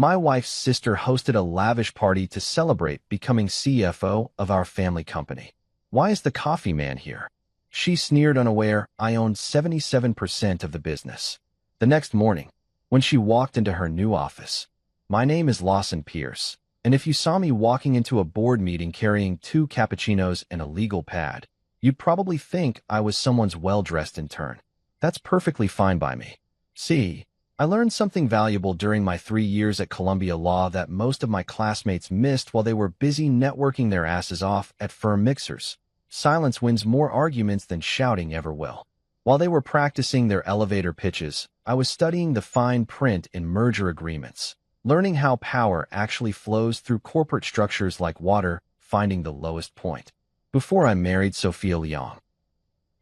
My wife's sister hosted a lavish party to celebrate becoming CFO of our family company. Why is the coffee man here? She sneered, unaware I owned 77% of the business. The next morning, when she walked into her new office, my name is Lawson Pierce, and if you saw me walking into a board meeting carrying 2 cappuccinos and a legal pad, you'd probably think I was someone's well-dressed intern. That's perfectly fine by me. See, I learned something valuable during my 3 years at Columbia Law that most of my classmates missed while they were busy networking their asses off at firm mixers. Silence wins more arguments than shouting ever will. While they were practicing their elevator pitches, I was studying the fine print in merger agreements, learning how power actually flows through corporate structures like water, finding the lowest point. Before I married Sophia Leong.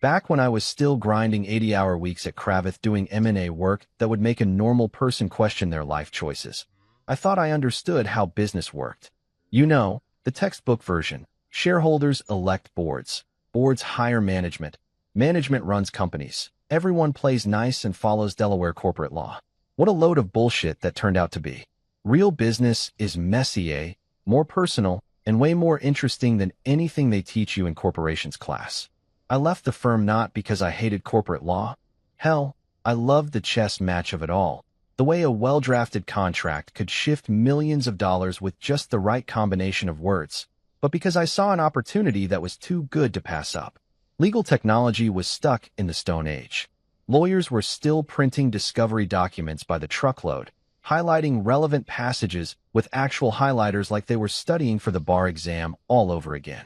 Back when I was still grinding 80-hour weeks at Cravath doing M&A work that would make a normal person question their life choices, I thought I understood how business worked. You know, the textbook version. Shareholders elect boards. Boards hire management. Management runs companies. Everyone plays nice and follows Delaware corporate law. What a load of bullshit that turned out to be. Real business is messy, more personal, and way more interesting than anything they teach you in corporations class. I left the firm not because I hated corporate law. Hell, I loved the chess match of it all. The way a well-drafted contract could shift millions of dollars with just the right combination of words. But because I saw an opportunity that was too good to pass up. Legal technology was stuck in the Stone Age. Lawyers were still printing discovery documents by the truckload, highlighting relevant passages with actual highlighters like they were studying for the bar exam all over again.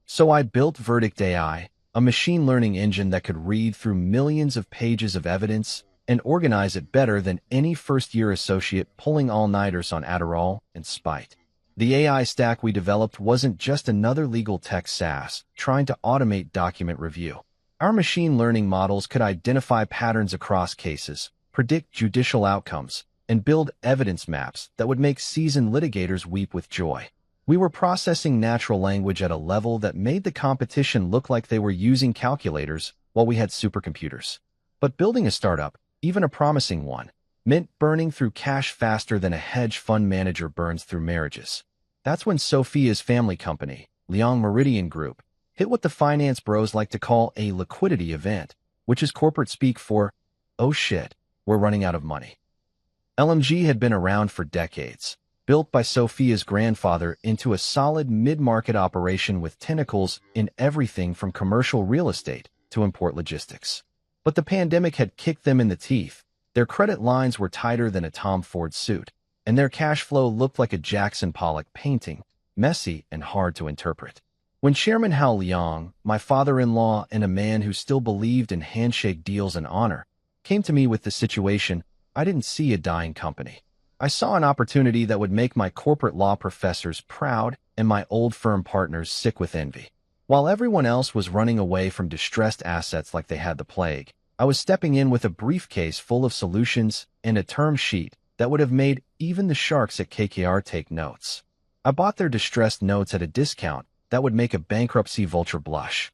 So I built Verdict AI, a machine learning engine that could read through millions of pages of evidence and organize it better than any first-year associate pulling all-nighters on Adderall and Spite. The AI stack we developed wasn't just another legal tech SaaS trying to automate document review. Our machine learning models could identify patterns across cases, predict judicial outcomes, and build evidence maps that would make seasoned litigators weep with joy. We were processing natural language at a level that made the competition look like they were using calculators while we had supercomputers. But building a startup, even a promising one, meant burning through cash faster than a hedge fund manager burns through marriages. That's when Sophia's family company, Leong Meridian Group, hit what the finance bros like to call a liquidity event, which is corporate speak for, oh shit, we're running out of money. LMG had been around for decades, built by Sophia's grandfather into a solid mid-market operation with tentacles in everything from commercial real estate to import logistics. But the pandemic had kicked them in the teeth. Their credit lines were tighter than a Tom Ford suit, and their cash flow looked like a Jackson Pollock painting, messy and hard to interpret. When Chairman Hal Leong, my father-in-law and a man who still believed in handshake deals and honor, came to me with the situation, I didn't see a dying company. I saw an opportunity that would make my corporate law professors proud and my old firm partners sick with envy. While everyone else was running away from distressed assets like they had the plague, I was stepping in with a briefcase full of solutions and a term sheet that would have made even the sharks at KKR take notes. I bought their distressed notes at a discount that would make a bankruptcy vulture blush.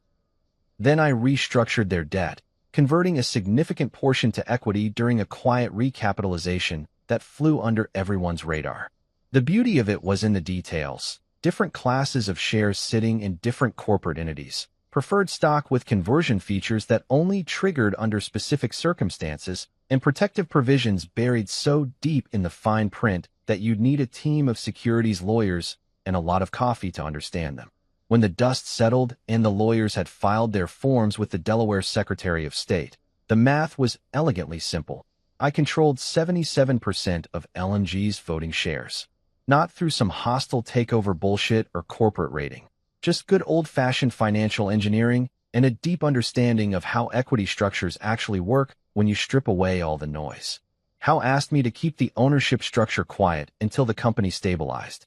Then I restructured their debt, converting a significant portion to equity during a quiet recapitalization that flew under everyone's radar. The beauty of it was in the details. Different classes of shares sitting in different corporate entities. Preferred stock with conversion features that only triggered under specific circumstances, and protective provisions buried so deep in the fine print that you'd need a team of securities lawyers and a lot of coffee to understand them. When the dust settled and the lawyers had filed their forms with the Delaware Secretary of State, the math was elegantly simple. I controlled 77% of LMG's voting shares. Not through some hostile takeover bullshit or corporate rating. Just good old-fashioned financial engineering and a deep understanding of how equity structures actually work when you strip away all the noise. Hal asked me to keep the ownership structure quiet until the company stabilized.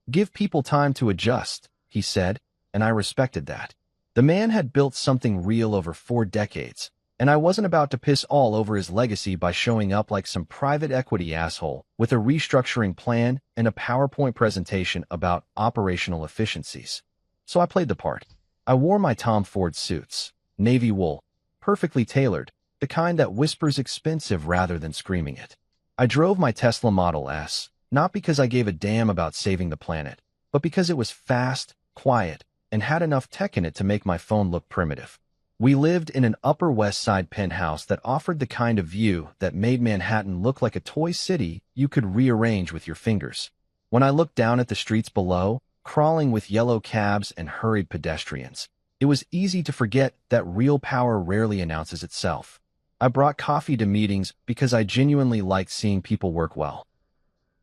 Give people time to adjust, he said, and I respected that. The man had built something real over 4 decades, and I wasn't about to piss all over his legacy by showing up like some private equity asshole with a restructuring plan and a PowerPoint presentation about operational efficiencies. So I played the part. I wore my Tom Ford suits, navy wool, perfectly tailored, the kind that whispers expensive rather than screaming it. I drove my Tesla Model S, not because I gave a damn about saving the planet, but because it was fast, quiet, and had enough tech in it to make my phone look primitive. We lived in an Upper West Side penthouse that offered the kind of view that made Manhattan look like a toy city you could rearrange with your fingers. When I looked down at the streets below, crawling with yellow cabs and hurried pedestrians, it was easy to forget that real power rarely announces itself. I brought coffee to meetings because I genuinely liked seeing people work well.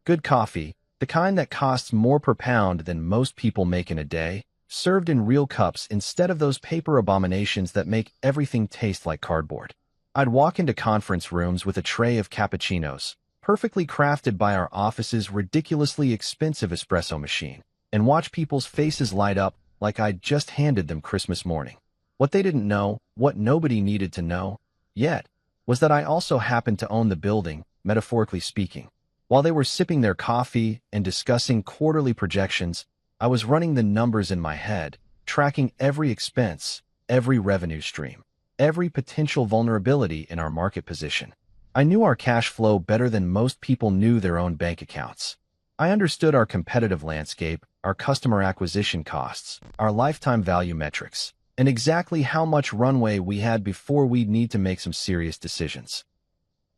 Good coffee, the kind that costs more per pound than most people make in a day, served in real cups instead of those paper abominations that make everything taste like cardboard. I'd walk into conference rooms with a tray of cappuccinos, perfectly crafted by our office's ridiculously expensive espresso machine, and watch people's faces light up like I'd just handed them Christmas morning. What they didn't know, what nobody needed to know yet, was that I also happened to own the building, metaphorically speaking. While they were sipping their coffee and discussing quarterly projections, I was running the numbers in my head, tracking every expense, every revenue stream, every potential vulnerability in our market position. I knew our cash flow better than most people knew their own bank accounts. I understood our competitive landscape, our customer acquisition costs, our lifetime value metrics, and exactly how much runway we had before we'd need to make some serious decisions.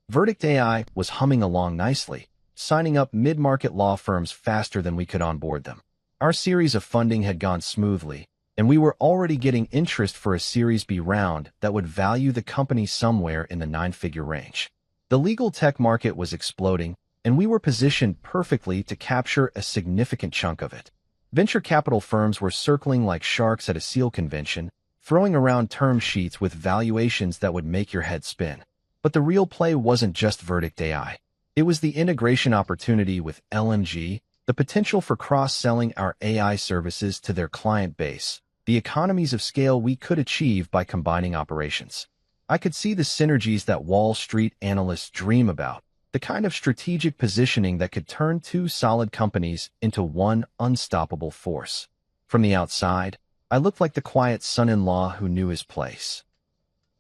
Verdict AI was humming along nicely, signing up mid-market law firms faster than we could onboard them. Our series of funding had gone smoothly, and we were already getting interest for a Series B round that would value the company somewhere in the nine-figure range. The legal tech market was exploding, and we were positioned perfectly to capture a significant chunk of it. Venture capital firms were circling like sharks at a SEAL convention, throwing around term sheets with valuations that would make your head spin. But the real play wasn't just Verdict AI. It was the integration opportunity with LMG, the potential for cross-selling our AI services to their client base, the economies of scale we could achieve by combining operations. I could see the synergies that Wall Street analysts dream about, the kind of strategic positioning that could turn two solid companies into one unstoppable force. From the outside, I looked like the quiet son-in-law who knew his place.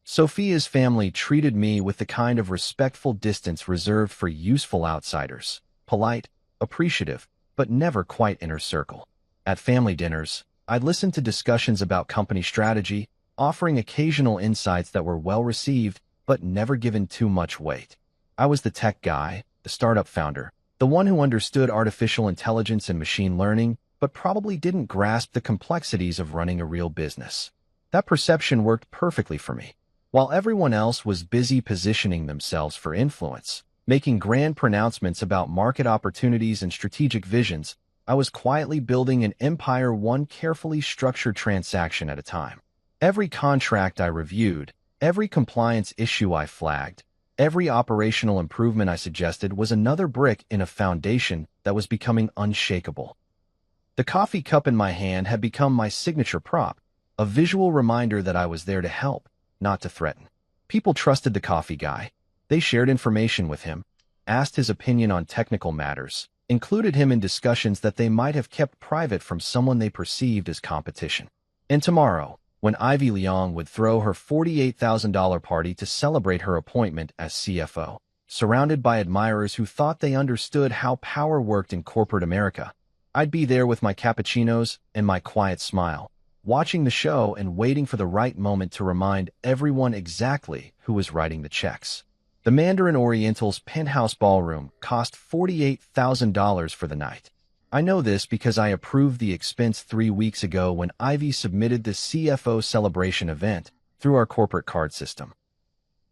Sophia's family treated me with the kind of respectful distance reserved for useful outsiders, polite, appreciative, but never quite inner circle. At family dinners, I'd listen to discussions about company strategy, offering occasional insights that were well received, but never given too much weight. I was the tech guy, the startup founder, the one who understood artificial intelligence and machine learning, but probably didn't grasp the complexities of running a real business. That perception worked perfectly for me. While everyone else was busy positioning themselves for influence, making grand pronouncements about market opportunities and strategic visions, I was quietly building an empire one carefully structured transaction at a time. Every contract I reviewed, every compliance issue I flagged, every operational improvement I suggested was another brick in a foundation that was becoming unshakable. The coffee cup in my hand had become my signature prop, a visual reminder that I was there to help, not to threaten. People trusted the coffee guy. They shared information with him, asked his opinion on technical matters, included him in discussions that they might have kept private from someone they perceived as competition. And tomorrow, when Ivy Leong would throw her $48,000 party to celebrate her appointment as CFO, surrounded by admirers who thought they understood how power worked in corporate America, I'd be there with my cappuccinos and my quiet smile, watching the show and waiting for the right moment to remind everyone exactly who was writing the checks. The Mandarin Oriental's penthouse ballroom cost $48,000 for the night. I know this because I approved the expense 3 weeks ago when Ivy submitted the CFO celebration event through our corporate card system.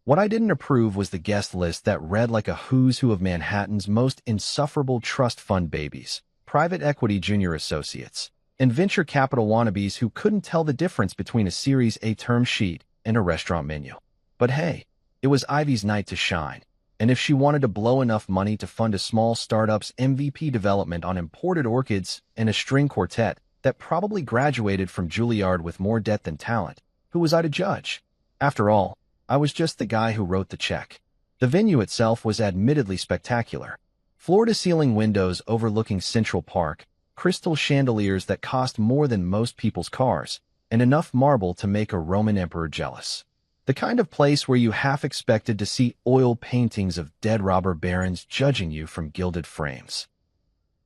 What I didn't approve was the guest list that read like a who's who of Manhattan's most insufferable trust fund babies, private equity junior associates, and venture capital wannabes who couldn't tell the difference between a Series A term sheet and a restaurant menu. But hey, it was Ivy's night to shine, and if she wanted to blow enough money to fund a small startup's MVP development on imported orchids and a string quartet that probably graduated from Juilliard with more debt than talent, who was I to judge? After all, I was just the guy who wrote the check. The venue itself was admittedly spectacular. Floor-to-ceiling windows overlooking Central Park, crystal chandeliers that cost more than most people's cars, and enough marble to make a Roman emperor jealous. The kind of place where you half expected to see oil paintings of dead robber barons judging you from gilded frames.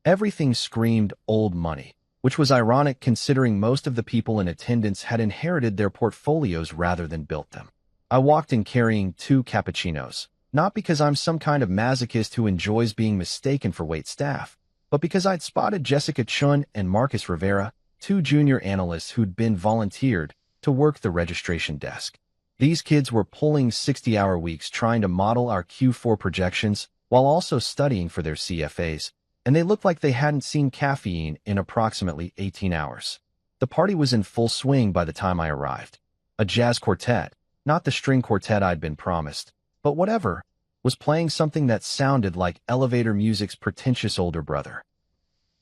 Everything screamed old money, which was ironic considering most of the people in attendance had inherited their portfolios rather than built them. I walked in carrying 2 cappuccinos, not because I'm some kind of masochist who enjoys being mistaken for waitstaff, but because I'd spotted Jessica Chun and Marcus Rivera, 2 junior analysts who'd been volunteered to work the registration desk. These kids were pulling 60-hour weeks trying to model our Q4 projections while also studying for their CFAs, and they looked like they hadn't seen caffeine in approximately 18 hours. The party was in full swing by the time I arrived. A jazz quartet, not the string quartet I'd been promised, but whatever, was playing something that sounded like elevator music's pretentious older brother.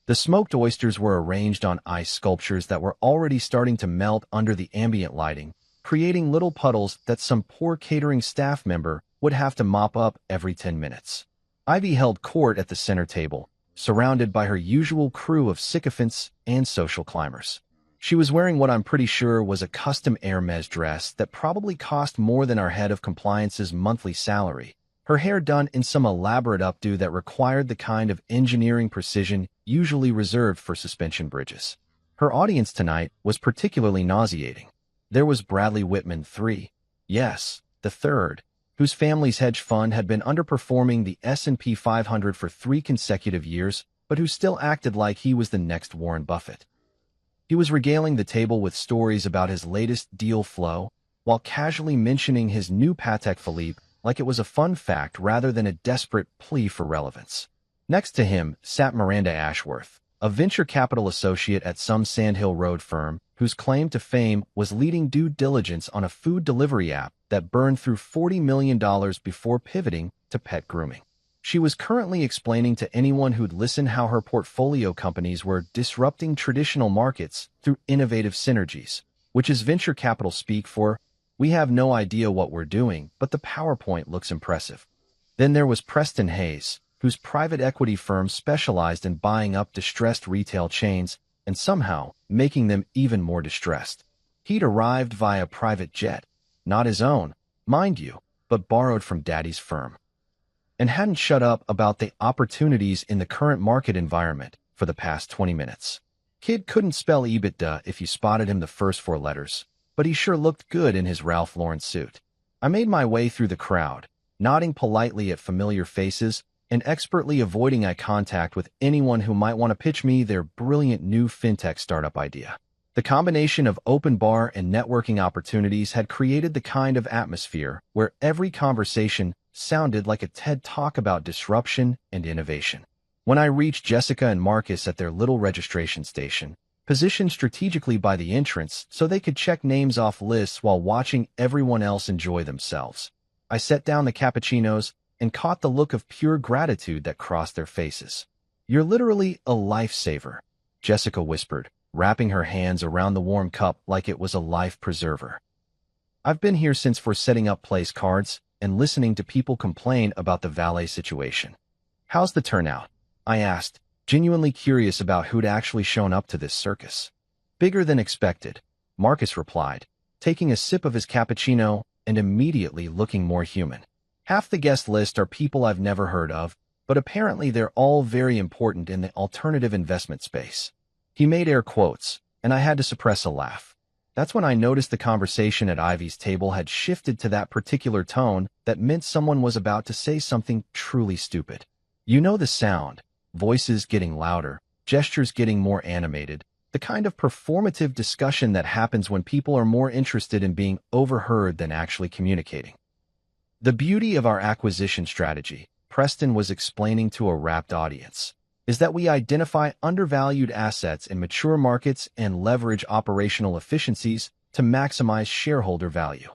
The smoked oysters were arranged on ice sculptures that were already starting to melt under the ambient lighting, creating little puddles that some poor catering staff member would have to mop up every 10 minutes. Ivy held court at the center table, surrounded by her usual crew of sycophants and social climbers. She was wearing what I'm pretty sure was a custom Hermes dress that probably cost more than our head of compliance's monthly salary, her hair done in some elaborate updo that required the kind of engineering precision usually reserved for suspension bridges. Her audience tonight was particularly nauseating. There was Bradley Whitman III, yes, the third, whose family's hedge fund had been underperforming the S&P 500 for 3 consecutive years, but who still acted like he was the next Warren Buffett. He was regaling the table with stories about his latest deal flow, while casually mentioning his new Patek Philippe like it was a fun fact rather than a desperate plea for relevance. Next to him sat Miranda Ashworth, a venture capital associate at some Sand Hill Road firm whose claim to fame was leading due diligence on a food delivery app that burned through $40 million before pivoting to pet grooming. She was currently explaining to anyone who'd listen how her portfolio companies were disrupting traditional markets through innovative synergies, which is venture capital speak for, "We have no idea what we're doing, but the PowerPoint looks impressive." Then there was Preston Hayes, whose private equity firm specialized in buying up distressed retail chains and somehow making them even more distressed. He'd arrived via private jet, not his own, mind you, but borrowed from Daddy's firm, and hadn't shut up about the opportunities in the current market environment for the past 20 minutes. Kid couldn't spell EBITDA if you spotted him the first 4 letters, but he sure looked good in his Ralph Lauren suit. I made my way through the crowd, nodding politely at familiar faces and expertly avoiding eye contact with anyone who might want to pitch me their brilliant new fintech startup idea. The combination of open bar and networking opportunities had created the kind of atmosphere where every conversation sounded like a TED Talk about disruption and innovation. When I reached Jessica and Marcus at their little registration station, positioned strategically by the entrance so they could check names off lists while watching everyone else enjoy themselves, I set down the cappuccinos and caught the look of pure gratitude that crossed their faces. "You're literally a lifesaver," Jessica whispered, wrapping her hands around the warm cup like it was a life preserver. "I've been here since for setting up place cards and listening to people complain about the valet situation." "How's the turnout?" I asked, genuinely curious about who'd actually shown up to this circus. "Bigger than expected," Marcus replied, taking a sip of his cappuccino and immediately looking more human. "Half the guest list are people I've never heard of, but apparently they're all very important in the alternative investment space." He made air quotes, and I had to suppress a laugh. That's when I noticed the conversation at Ivy's table had shifted to that particular tone that meant someone was about to say something truly stupid. You know the sound, voices getting louder, gestures getting more animated, the kind of performative discussion that happens when people are more interested in being overheard than actually communicating. "The beauty of our acquisition strategy," Preston was explaining to a rapt audience, "is that we identify undervalued assets in mature markets and leverage operational efficiencies to maximize shareholder value."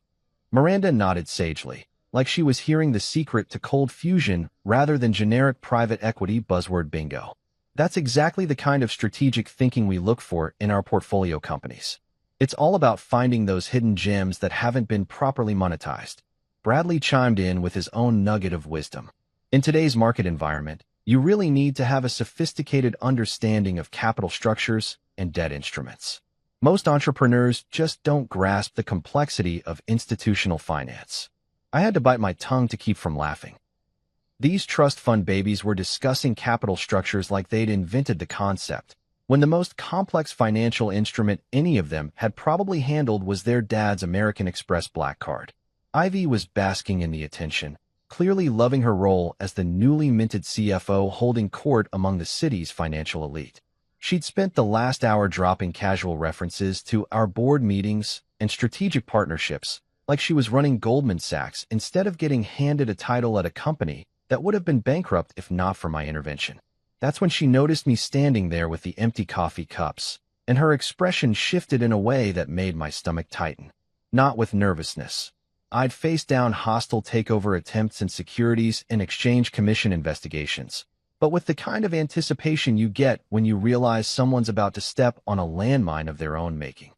Miranda nodded sagely, like she was hearing the secret to cold fusion rather than generic private equity buzzword bingo. That's exactly the kind of strategic thinking we look for in our portfolio companies. It's all about finding those hidden gems that haven't been properly monetized. Bradley chimed in with his own nugget of wisdom. In today's market environment, you really need to have a sophisticated understanding of capital structures and debt instruments. Most entrepreneurs just don't grasp the complexity of institutional finance. I had to bite my tongue to keep from laughing. These trust fund babies were discussing capital structures like they'd invented the concept, when the most complex financial instrument any of them had probably handled was their dad's American Express Black Card. Ivy was basking in the attention, clearly loving her role as the newly minted CFO holding court among the city's financial elite. She'd spent the last hour dropping casual references to our board meetings and strategic partnerships, like she was running Goldman Sachs instead of getting handed a title at a company that would have been bankrupt if not for my intervention. That's when she noticed me standing there with the empty coffee cups, and her expression shifted in a way that made my stomach tighten. Not with nervousness. I'd faced down hostile takeover attempts and Securities and Exchange Commission investigations, but with the kind of anticipation you get when you realize someone's about to step on a landmine of their own making.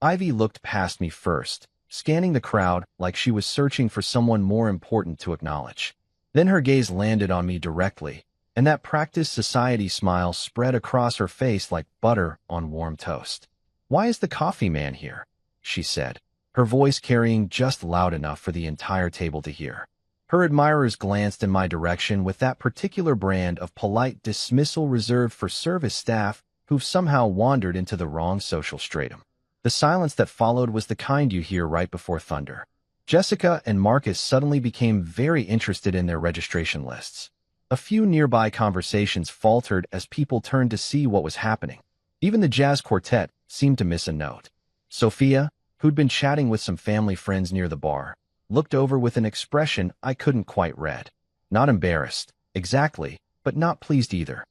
Ivy looked past me first, scanning the crowd like she was searching for someone more important to acknowledge. Then her gaze landed on me directly, and that practiced society smile spread across her face like butter on warm toast. "Why is the coffee man here?" she said, her voice carrying just loud enough for the entire table to hear. Her admirers glanced in my direction with that particular brand of polite dismissal reserved for service staff who've somehow wandered into the wrong social stratum. The silence that followed was the kind you hear right before thunder. Jessica and Marcus suddenly became very interested in their registration lists. A few nearby conversations faltered as people turned to see what was happening. Even the jazz quartet seemed to miss a note. Sophia, who'd been chatting with some family friends near the bar, looked over with an expression I couldn't quite read. Not embarrassed, exactly, but not pleased either.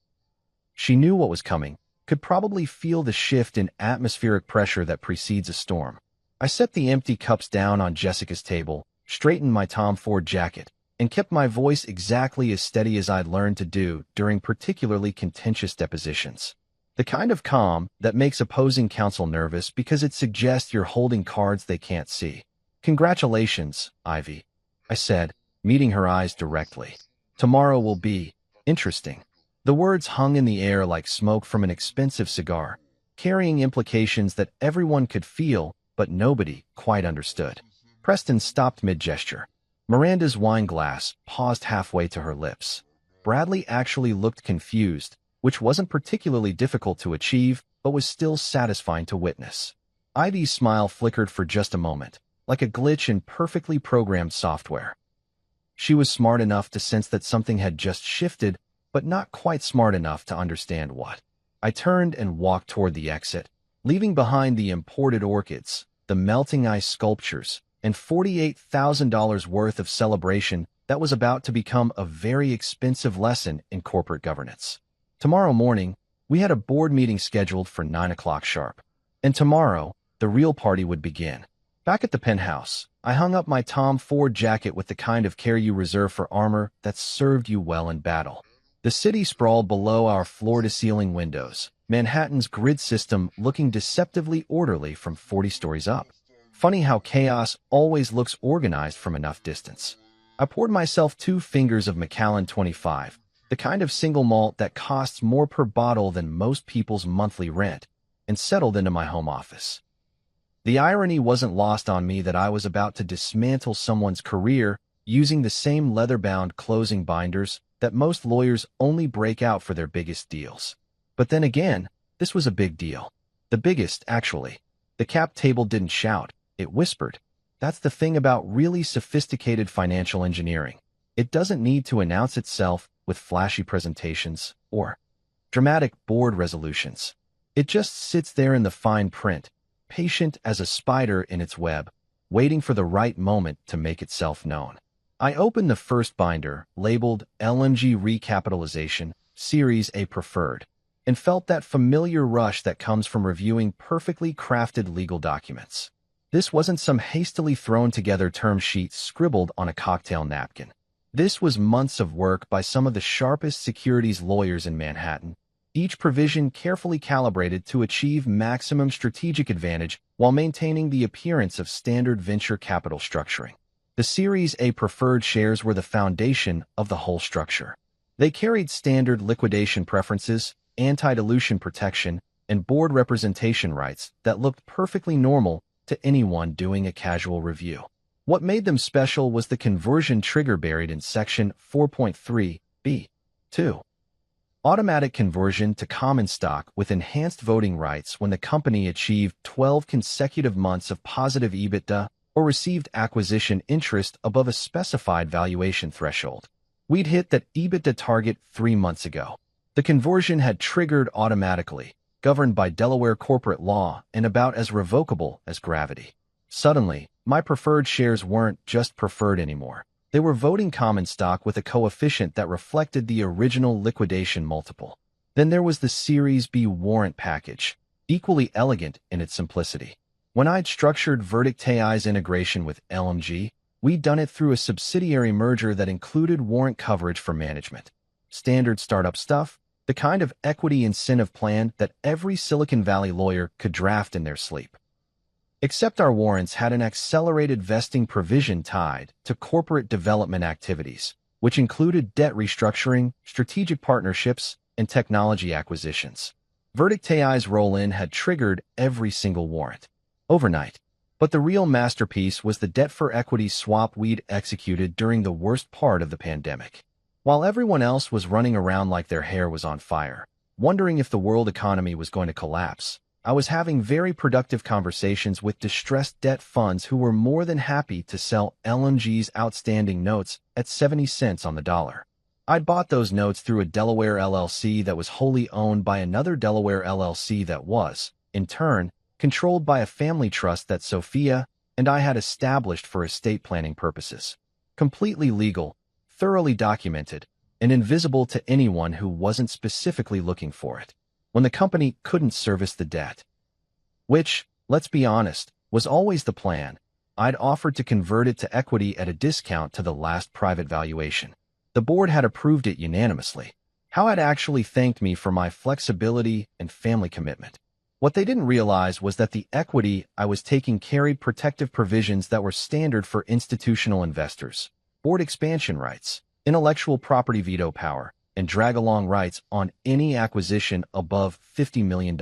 She knew what was coming, could probably feel the shift in atmospheric pressure that precedes a storm. I set the empty cups down on Jessica's table, straightened my Tom Ford jacket, and kept my voice exactly as steady as I'd learned to do during particularly contentious depositions. The kind of calm that makes opposing counsel nervous because it suggests you're holding cards they can't see. "Congratulations, Ivy," I said, meeting her eyes directly. "Tomorrow will be interesting." The words hung in the air like smoke from an expensive cigar, carrying implications that everyone could feel but nobody quite understood. Preston stopped mid-gesture. Miranda's wine glass paused halfway to her lips. Bradley actually looked confused, which wasn't particularly difficult to achieve, but was still satisfying to witness. Ivy's smile flickered for just a moment, like a glitch in perfectly programmed software. She was smart enough to sense that something had just shifted, but not quite smart enough to understand what. I turned and walked toward the exit, leaving behind the imported orchids, the melting ice sculptures, and $48,000 worth of celebration that was about to become a very expensive lesson in corporate governance. Tomorrow morning, we had a board meeting scheduled for 9 o'clock sharp. And tomorrow, the real party would begin. Back at the penthouse, I hung up my Tom Ford jacket with the kind of care you reserve for armor that served you well in battle. The city sprawled below our floor-to-ceiling windows, Manhattan's grid system looking deceptively orderly from 40 stories up. Funny how chaos always looks organized from enough distance. I poured myself 2 fingers of Macallan 25, the kind of single malt that costs more per bottle than most people's monthly rent, and settled into my home office. The irony wasn't lost on me that I was about to dismantle someone's career using the same leather-bound closing binders that most lawyers only break out for their biggest deals. But then again, this was a big deal. The biggest, actually. The cap table didn't shout, it whispered. That's the thing about really sophisticated financial engineering. It doesn't need to announce itself with flashy presentations or dramatic board resolutions. It just sits there in the fine print, patient as a spider in its web, waiting for the right moment to make itself known. I opened the first binder, labeled LMG Recapitalization, Series A Preferred, and felt that familiar rush that comes from reviewing perfectly crafted legal documents. This wasn't some hastily thrown-together term sheet scribbled on a cocktail napkin. This was months of work by some of the sharpest securities lawyers in Manhattan, each provision carefully calibrated to achieve maximum strategic advantage while maintaining the appearance of standard venture capital structuring. The Series A preferred shares were the foundation of the whole structure. They carried standard liquidation preferences, anti-dilution protection, and board representation rights that looked perfectly normal to anyone doing a casual review. What made them special was the conversion trigger buried in Section 4.3(b). 2. Automatic conversion to common stock with enhanced voting rights when the company achieved 12 consecutive months of positive EBITDA or received acquisition interest above a specified valuation threshold. We'd hit that EBITDA target 3 months ago. The conversion had triggered automatically, governed by Delaware corporate law and about as revocable as gravity. Suddenly, my preferred shares weren't just preferred anymore. They were voting common stock with a coefficient that reflected the original liquidation multiple. Then there was the Series B warrant package, equally elegant in its simplicity. When I'd structured Verdict AI's integration with LMG, we'd done it through a subsidiary merger that included warrant coverage for management. Standard startup stuff, the kind of equity incentive plan that every Silicon Valley lawyer could draft in their sleep. Except our warrants had an accelerated vesting provision tied to corporate development activities, which included debt restructuring, strategic partnerships, and technology acquisitions. Verdict AI's roll-in had triggered every single warrant overnight. But the real masterpiece was the debt-for-equity swap we'd executed during the worst part of the pandemic. While everyone else was running around like their hair was on fire, wondering if the world economy was going to collapse, I was having very productive conversations with distressed debt funds who were more than happy to sell LMG's outstanding notes at 70 cents on the dollar. I'd bought those notes through a Delaware LLC that was wholly owned by another Delaware LLC that was, in turn, controlled by a family trust that Sophia and I had established for estate planning purposes. Completely legal, thoroughly documented, and invisible to anyone who wasn't specifically looking for it. When the company couldn't service the debt, which, let's be honest, was always the plan, I'd offered to convert it to equity at a discount to the last private valuation. The board had approved it unanimously. Howe had actually thanked me for my flexibility and family commitment. What they didn't realize was that the equity I was taking carried protective provisions that were standard for institutional investors: board expansion rights, intellectual property veto power, and drag-along rights on any acquisition above $50 million.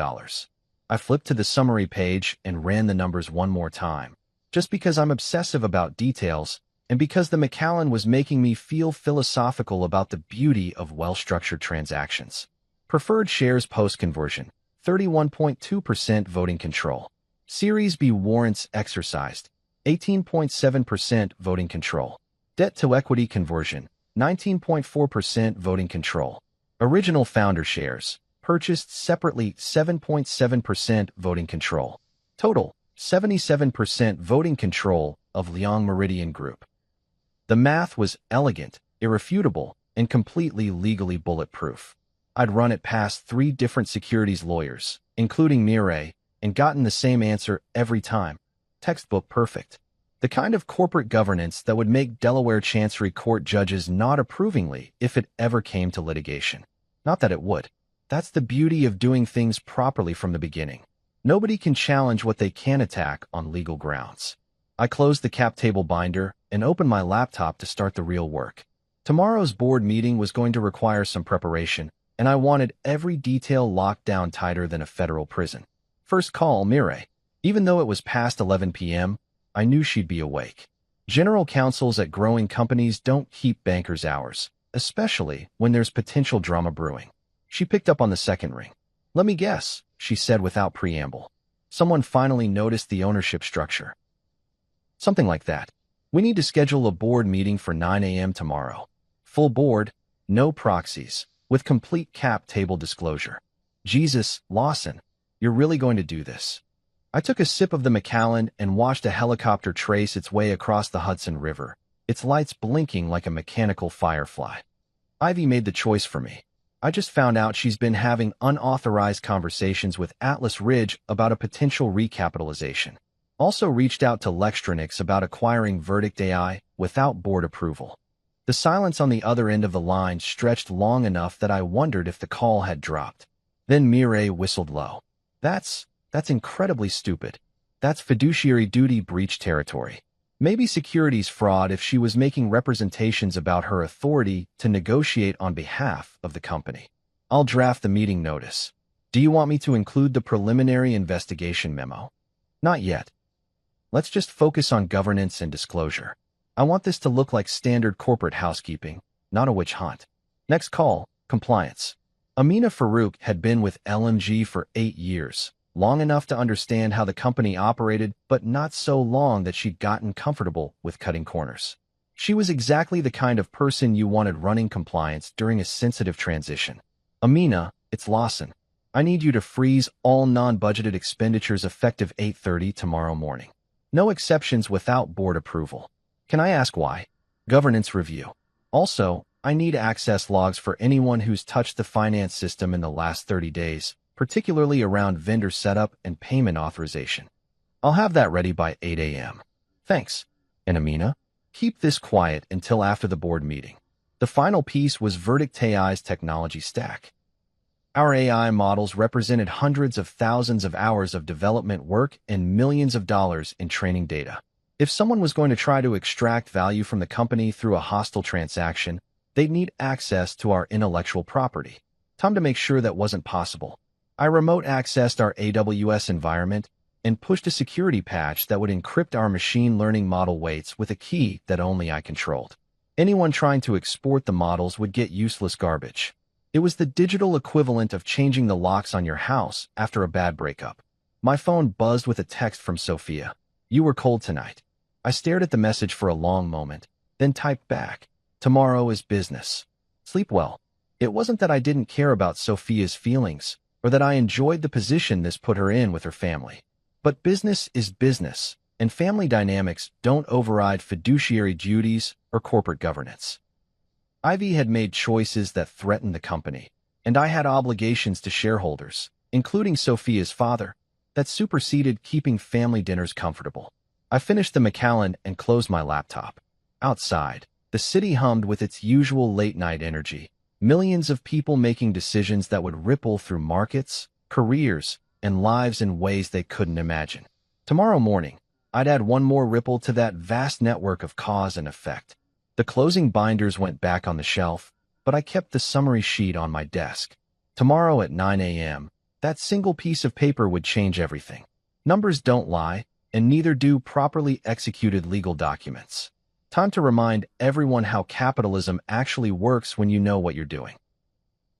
I flipped to the summary page and ran the numbers one more time, just because I'm obsessive about details and because the Macallan was making me feel philosophical about the beauty of well-structured transactions. Preferred shares post-conversion, 31.2% voting control. Series B warrants exercised, 18.7% voting control. Debt-to-equity conversion, 19.4% voting control. Original founder shares, purchased separately, 7.7% voting control. Total, 77% voting control of Leong Meridian Group. The math was elegant, irrefutable, and completely legally bulletproof. I'd run it past 3 different securities lawyers, including Mireille, and gotten the same answer every time. Textbook perfect. The kind of corporate governance that would make Delaware Chancery Court judges nod approvingly if it ever came to litigation. Not that it would. That's the beauty of doing things properly from the beginning. Nobody can challenge what they can attack on legal grounds. I closed the cap table binder and opened my laptop to start the real work. Tomorrow's board meeting was going to require some preparation, and I wanted every detail locked down tighter than a federal prison. First call, Mireille. Even though it was past 11 p.m., I knew she'd be awake. General counsels at growing companies don't keep bankers' hours, especially when there's potential drama brewing. She picked up on the second ring. "Let me guess," she said without preamble. "Someone finally noticed the ownership structure." "Something like that. We need to schedule a board meeting for 9 a.m. tomorrow. Full board, no proxies, with complete cap table disclosure." "Jesus, Lawson, you're really going to do this?" I took a sip of the Macallan and watched a helicopter trace its way across the Hudson River, its lights blinking like a mechanical firefly. Ivy made the choice for me. I just found out she's been having unauthorized conversations with Atlas Ridge about a potential recapitalization. Also reached out to Lextronix about acquiring Verdict AI without board approval. The silence on the other end of the line stretched long enough that I wondered if the call had dropped. Then Mireille whistled low. That's incredibly stupid. That's fiduciary duty breach territory. Maybe securities fraud if she was making representations about her authority to negotiate on behalf of the company. I'll draft the meeting notice. Do you want me to include the preliminary investigation memo? Not yet. Let's just focus on governance and disclosure. I want this to look like standard corporate housekeeping, not a witch hunt. Next call, compliance. Amina Farouk had been with LMG for 8 years, long enough to understand how the company operated, but not so long that she'd gotten comfortable with cutting corners. She was exactly the kind of person you wanted running compliance during a sensitive transition. Amina, it's Lawson. I need you to freeze all non-budgeted expenditures effective 8:30 tomorrow morning. No exceptions without board approval. Can I ask why? Governance review. Also, I need access logs for anyone who's touched the finance system in the last 30 days, particularly around vendor setup and payment authorization. I'll have that ready by 8 a.m. Thanks. And Amina, keep this quiet until after the board meeting. The final piece was Verdict AI's technology stack. Our AI models represented hundreds of thousands of hours of development work and millions of dollars in training data. If someone was going to try to extract value from the company through a hostile transaction, they'd need access to our intellectual property. Time to make sure that wasn't possible. I remote accessed our AWS environment and pushed a security patch that would encrypt our machine learning model weights with a key that only I controlled. Anyone trying to export the models would get useless garbage. It was the digital equivalent of changing the locks on your house after a bad breakup. My phone buzzed with a text from Sophia. You were cold tonight. I stared at the message for a long moment, then typed back. Tomorrow is business. Sleep well. It wasn't that I didn't care about Sophia's feelings, or that I enjoyed the position this put her in with her family. But business is business, and family dynamics don't override fiduciary duties or corporate governance. Ivy had made choices that threatened the company, and I had obligations to shareholders, including Sophia's father, that superseded keeping family dinners comfortable. I finished the Macallan and closed my laptop. Outside, the city hummed with its usual late-night energy, millions of people making decisions that would ripple through markets, careers, and lives in ways they couldn't imagine. Tomorrow morning, I'd add one more ripple to that vast network of cause and effect. The closing binders went back on the shelf, but I kept the summary sheet on my desk. Tomorrow at 9 a.m., that single piece of paper would change everything. Numbers don't lie, and neither do properly executed legal documents. Time to remind everyone how capitalism actually works when you know what you're doing.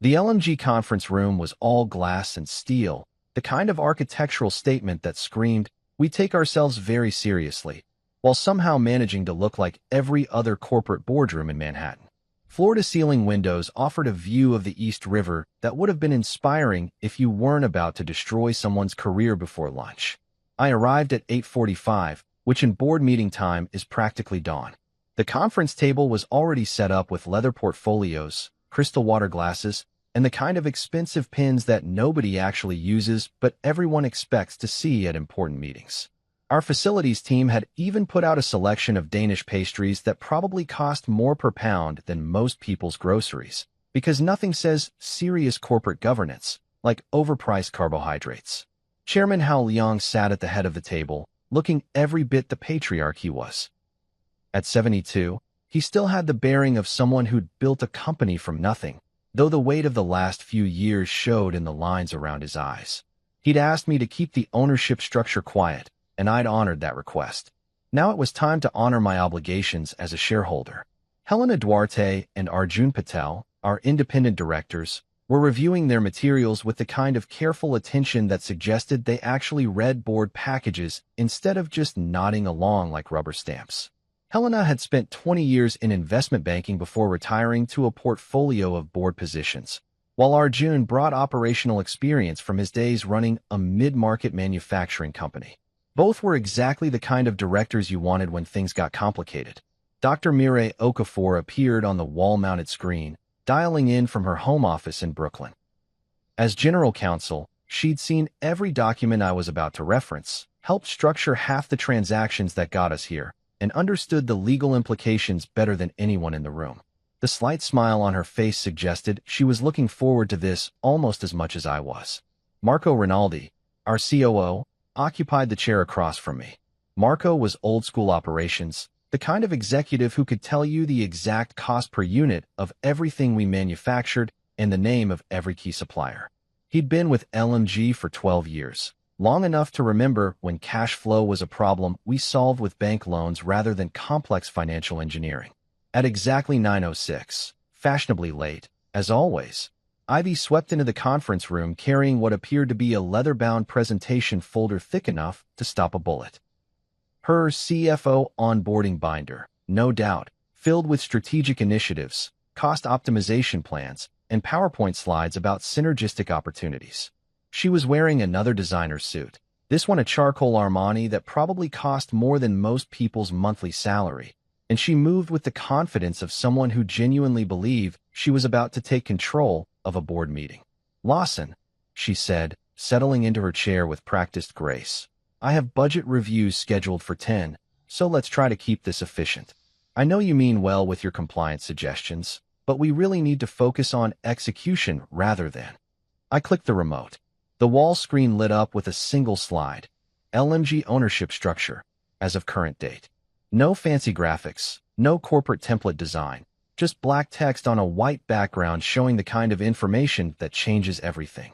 The LMG conference room was all glass and steel, the kind of architectural statement that screamed, "We take ourselves very seriously," while somehow managing to look like every other corporate boardroom in Manhattan. Floor-to-ceiling windows offered a view of the East River that would have been inspiring if you weren't about to destroy someone's career before lunch. I arrived at 8:45, which in board meeting time is practically dawn. The conference table was already set up with leather portfolios, crystal water glasses, and the kind of expensive pins that nobody actually uses but everyone expects to see at important meetings. Our facilities team had even put out a selection of Danish pastries that probably cost more per pound than most people's groceries, because nothing says serious corporate governance like overpriced carbohydrates. Chairman Hao Liang sat at the head of the table, looking every bit the patriarch he was. At 72, he still had the bearing of someone who'd built a company from nothing, though the weight of the last few years showed in the lines around his eyes. He'd asked me to keep the ownership structure quiet, and I'd honored that request. Now it was time to honor my obligations as a shareholder. Helena Duarte and Arjun Patel, our independent directors, were reviewing their materials with the kind of careful attention that suggested they actually read board packages instead of just nodding along like rubber stamps. Helena had spent 20 years in investment banking before retiring to a portfolio of board positions, while Arjun brought operational experience from his days running a mid-market manufacturing company. Both were exactly the kind of directors you wanted when things got complicated. Dr. Mireille Okafor appeared on the wall-mounted screen, dialing in from her home office in Brooklyn. As general counsel, she'd seen every document I was about to reference, helped structure half the transactions that got us here, and understood the legal implications better than anyone in the room. The slight smile on her face suggested she was looking forward to this almost as much as I was. Marco Rinaldi, our COO, occupied the chair across from me. Marco was old-school operations, the kind of executive who could tell you the exact cost per unit of everything we manufactured and the name of every key supplier. He'd been with LMG for 12 years, long enough to remember when cash flow was a problem we solved with bank loans rather than complex financial engineering. At exactly 9:06, fashionably late, as always, Ivy swept into the conference room carrying what appeared to be a leather-bound presentation folder thick enough to stop a bullet. Her CFO onboarding binder, no doubt, filled with strategic initiatives, cost optimization plans, and PowerPoint slides about synergistic opportunities. She was wearing another designer suit, this one a charcoal Armani that probably cost more than most people's monthly salary, and she moved with the confidence of someone who genuinely believed she was about to take control of a board meeting. "Lawson," she said, settling into her chair with practiced grace, "I have budget reviews scheduled for 10, so let's try to keep this efficient. I know you mean well with your compliance suggestions, but we really need to focus on execution rather than." I clicked the remote. The wall screen lit up with a single slide. LMG ownership structure, as of current date. No fancy graphics, no corporate template design, just black text on a white background showing the kind of information that changes everything.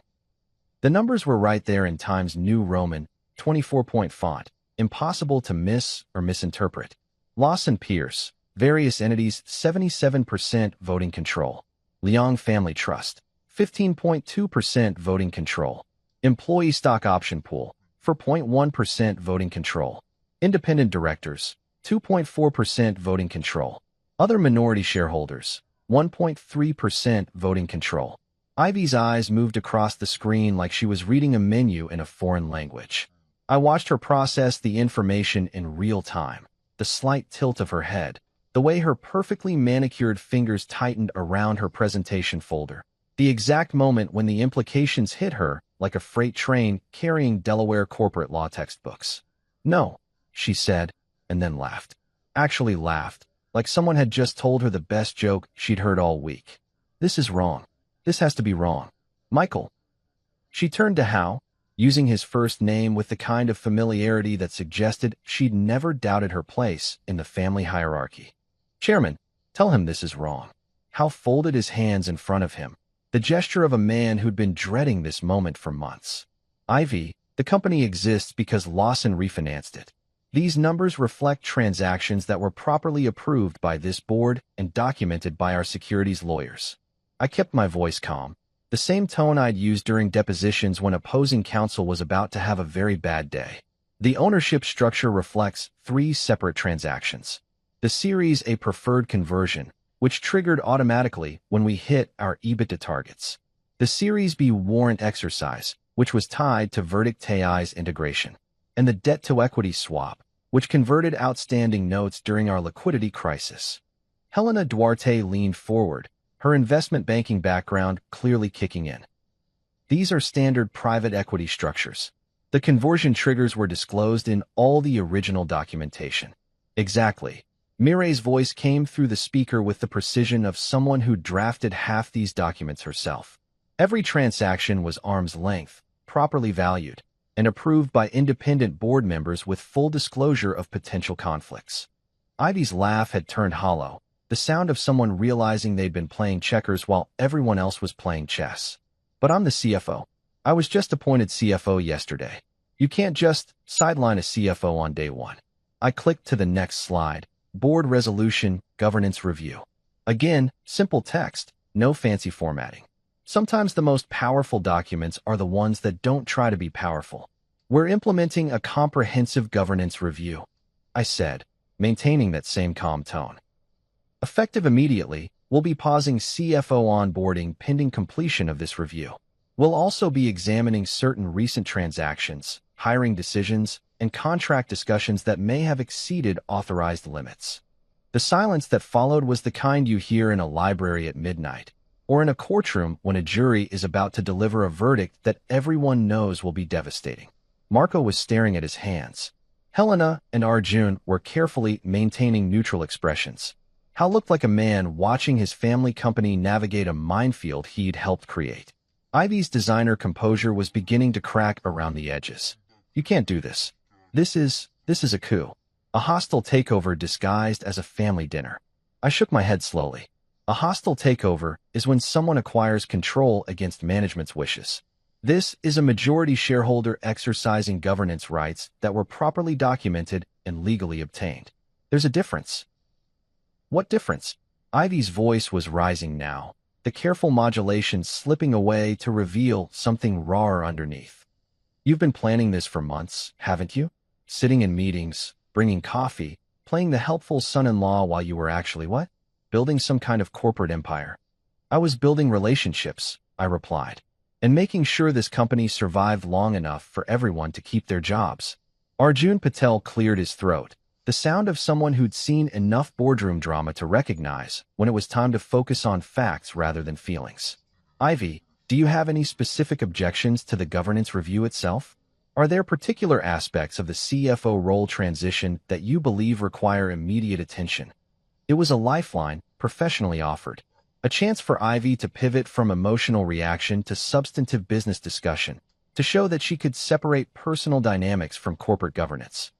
The numbers were right there in Times New Roman, 24-point font, impossible to miss or misinterpret. Lawson Pierce, various entities, 77% voting control. Leong Family Trust, 15.2% voting control. Employee Stock Option Pool, 4.1% voting control. Independent Directors, 2.4% voting control. Other minority shareholders, 1.3% voting control. Ivy's eyes moved across the screen like she was reading a menu in a foreign language. I watched her process the information in real time, the slight tilt of her head, the way her perfectly manicured fingers tightened around her presentation folder, the exact moment when the implications hit her like a freight train carrying Delaware corporate law textbooks. "No," she said, and then laughed. Actually laughed, like someone had just told her the best joke she'd heard all week. "This is wrong. This has to be wrong. Michael." She turned to Hao, using his first name with the kind of familiarity that suggested she'd never doubted her place in the family hierarchy. "Chairman, tell him this is wrong." Hao folded his hands in front of him, the gesture of a man who'd been dreading this moment for months. "Ivy, the company exists because Lawson refinanced it. These numbers reflect transactions that were properly approved by this board and documented by our securities lawyers." I kept my voice calm, the same tone I'd used during depositions when opposing counsel was about to have a very bad day. The ownership structure reflects 3 separate transactions. The Series A preferred conversion, which triggered automatically when we hit our EBITDA targets. The Series B warrant exercise, which was tied to Verdict AI's integration. And the debt-to-equity swap, which converted outstanding notes during our liquidity crisis. Helena Duarte leaned forward, her investment banking background clearly kicking in. "These are standard private equity structures. The conversion triggers were disclosed in all the original documentation." "Exactly." Mireille's voice came through the speaker with the precision of someone who drafted half these documents herself. "Every transaction was arm's length, properly valued, and approved by independent board members with full disclosure of potential conflicts." Ivy's laugh had turned hollow, the sound of someone realizing they'd been playing checkers while everyone else was playing chess. "But I'm the CFO. I was just appointed CFO yesterday. You can't just sideline a CFO on day one." I clicked to the next slide. Board Resolution, Governance Review. Again, simple text, no fancy formatting. Sometimes the most powerful documents are the ones that don't try to be powerful. "We're implementing a comprehensive governance review," I said, maintaining that same calm tone. "Effective immediately, we'll be pausing CFO onboarding pending completion of this review. We'll also be examining certain recent transactions, hiring decisions, and contract discussions that may have exceeded authorized limits." The silence that followed was the kind you hear in a library at midnight, or in a courtroom when a jury is about to deliver a verdict that everyone knows will be devastating. Marco was staring at his hands. Helena and Arjun were carefully maintaining neutral expressions. Hal looked like a man watching his family company navigate a minefield he'd helped create. Ivy's designer composure was beginning to crack around the edges. "You can't do this. This is a coup. A hostile takeover disguised as a family dinner." I shook my head slowly. A hostile takeover is when someone acquires control against management's wishes. This is a majority shareholder exercising governance rights that were properly documented and legally obtained. There's a difference. What difference? Ivy's voice was rising now, the careful modulation slipping away to reveal something rawer underneath. You've been planning this for months, haven't you? Sitting in meetings, bringing coffee, playing the helpful son-in-law while you were actually what? Building some kind of corporate empire. I was building relationships, I replied, and making sure this company survived long enough for everyone to keep their jobs. Arjun Patel cleared his throat, the sound of someone who'd seen enough boardroom drama to recognize when it was time to focus on facts rather than feelings. Ivy, do you have any specific objections to the governance review itself? Are there particular aspects of the CFO role transition that you believe require immediate attention? It was a lifeline, professionally offered, a chance for Ivy to pivot from emotional reaction to substantive business discussion, to show that she could separate personal dynamics from corporate governance.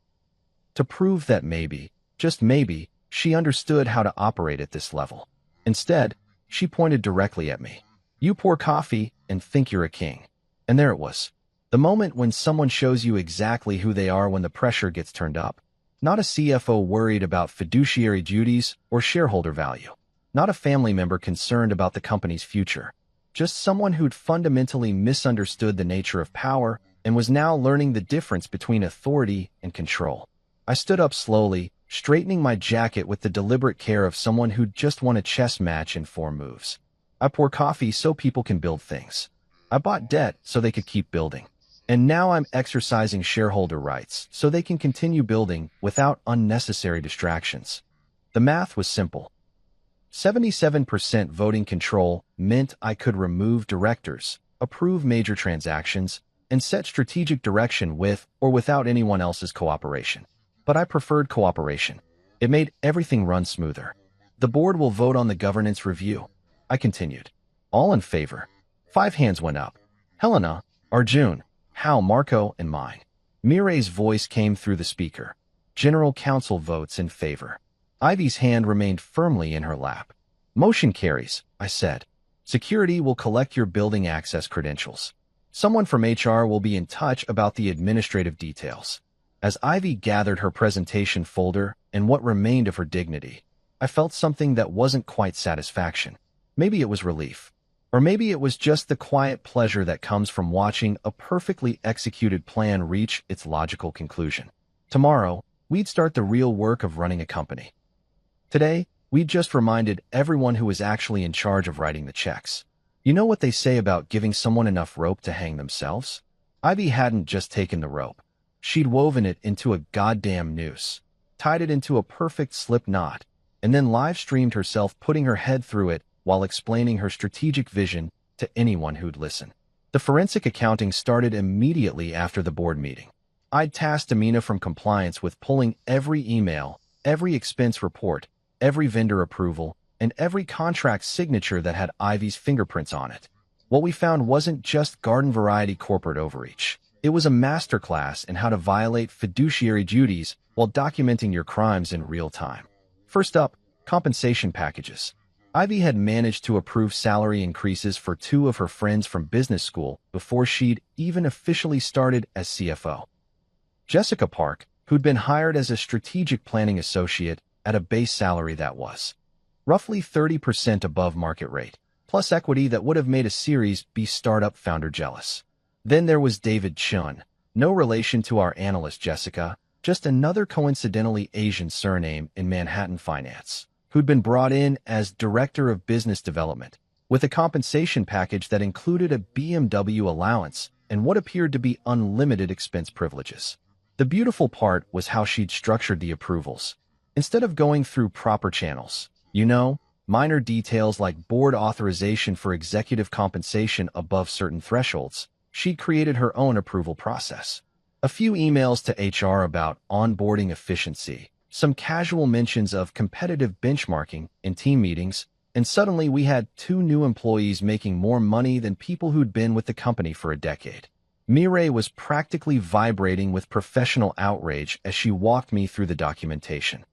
To prove that maybe, just maybe, she understood how to operate at this level. Instead, she pointed directly at me. You pour coffee and think you're a king. And there it was. The moment when someone shows you exactly who they are when the pressure gets turned up. Not a CFO worried about fiduciary duties or shareholder value. Not a family member concerned about the company's future. Just someone who'd fundamentally misunderstood the nature of power and was now learning the difference between authority and control. I stood up slowly, straightening my jacket with the deliberate care of someone who'd just won a chess match in 4 moves. I pour coffee so people can build things. I bought debt so they could keep building. And now I'm exercising shareholder rights so they can continue building without unnecessary distractions. The math was simple. 77% voting control meant I could remove directors, approve major transactions, and set strategic direction with or without anyone else's cooperation. But I preferred cooperation. It made everything run smoother. The board will vote on the governance review, I continued. All in favor. 5 hands went up. Helena, Arjun, Hal, Marco, and mine. Mireille's voice came through the speaker. General Counsel votes in favor. Ivy's hand remained firmly in her lap. Motion carries, I said. Security will collect your building access credentials. Someone from HR will be in touch about the administrative details. As Ivy gathered her presentation folder and what remained of her dignity, I felt something that wasn't quite satisfaction. Maybe it was relief. Or maybe it was just the quiet pleasure that comes from watching a perfectly executed plan reach its logical conclusion. Tomorrow, we'd start the real work of running a company. Today, we'd just reminded everyone who was actually in charge of writing the checks. You know what they say about giving someone enough rope to hang themselves? Ivy hadn't just taken the rope. She'd woven it into a goddamn noose, tied it into a perfect slip knot, and then live-streamed herself putting her head through it while explaining her strategic vision to anyone who'd listen. The forensic accounting started immediately after the board meeting. I'd tasked Amina from compliance with pulling every email, every expense report, every vendor approval, and every contract signature that had Ivy's fingerprints on it. What we found wasn't just garden-variety corporate overreach. It was a masterclass in how to violate fiduciary duties while documenting your crimes in real time. First up, compensation packages. Ivy had managed to approve salary increases for 2 of her friends from business school before she'd even officially started as CFO. Jessica Park, who'd been hired as a strategic planning associate at a base salary that was roughly 30% above market rate, plus equity that would have made a Series B startup founder jealous. Then there was David Chun, no relation to our analyst Jessica, just another coincidentally Asian surname in Manhattan finance, who'd been brought in as Director of Business Development, with a compensation package that included a BMW allowance and what appeared to be unlimited expense privileges. The beautiful part was how she'd structured the approvals. Instead of going through proper channels, minor details like board authorization for executive compensation above certain thresholds, she'd created her own approval process. A few emails to HR about onboarding efficiency, some casual mentions of competitive benchmarking in team meetings, and suddenly we had 2 new employees making more money than people who'd been with the company for a decade. Mireille was practically vibrating with professional outrage as she walked me through the documentation.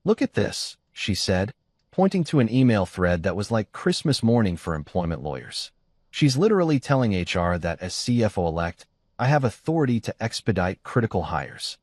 "Look at this," she said, pointing to an email thread that was like Christmas morning for employment lawyers. She's literally telling HR that as CFO-elect, I have authority to expedite critical hires.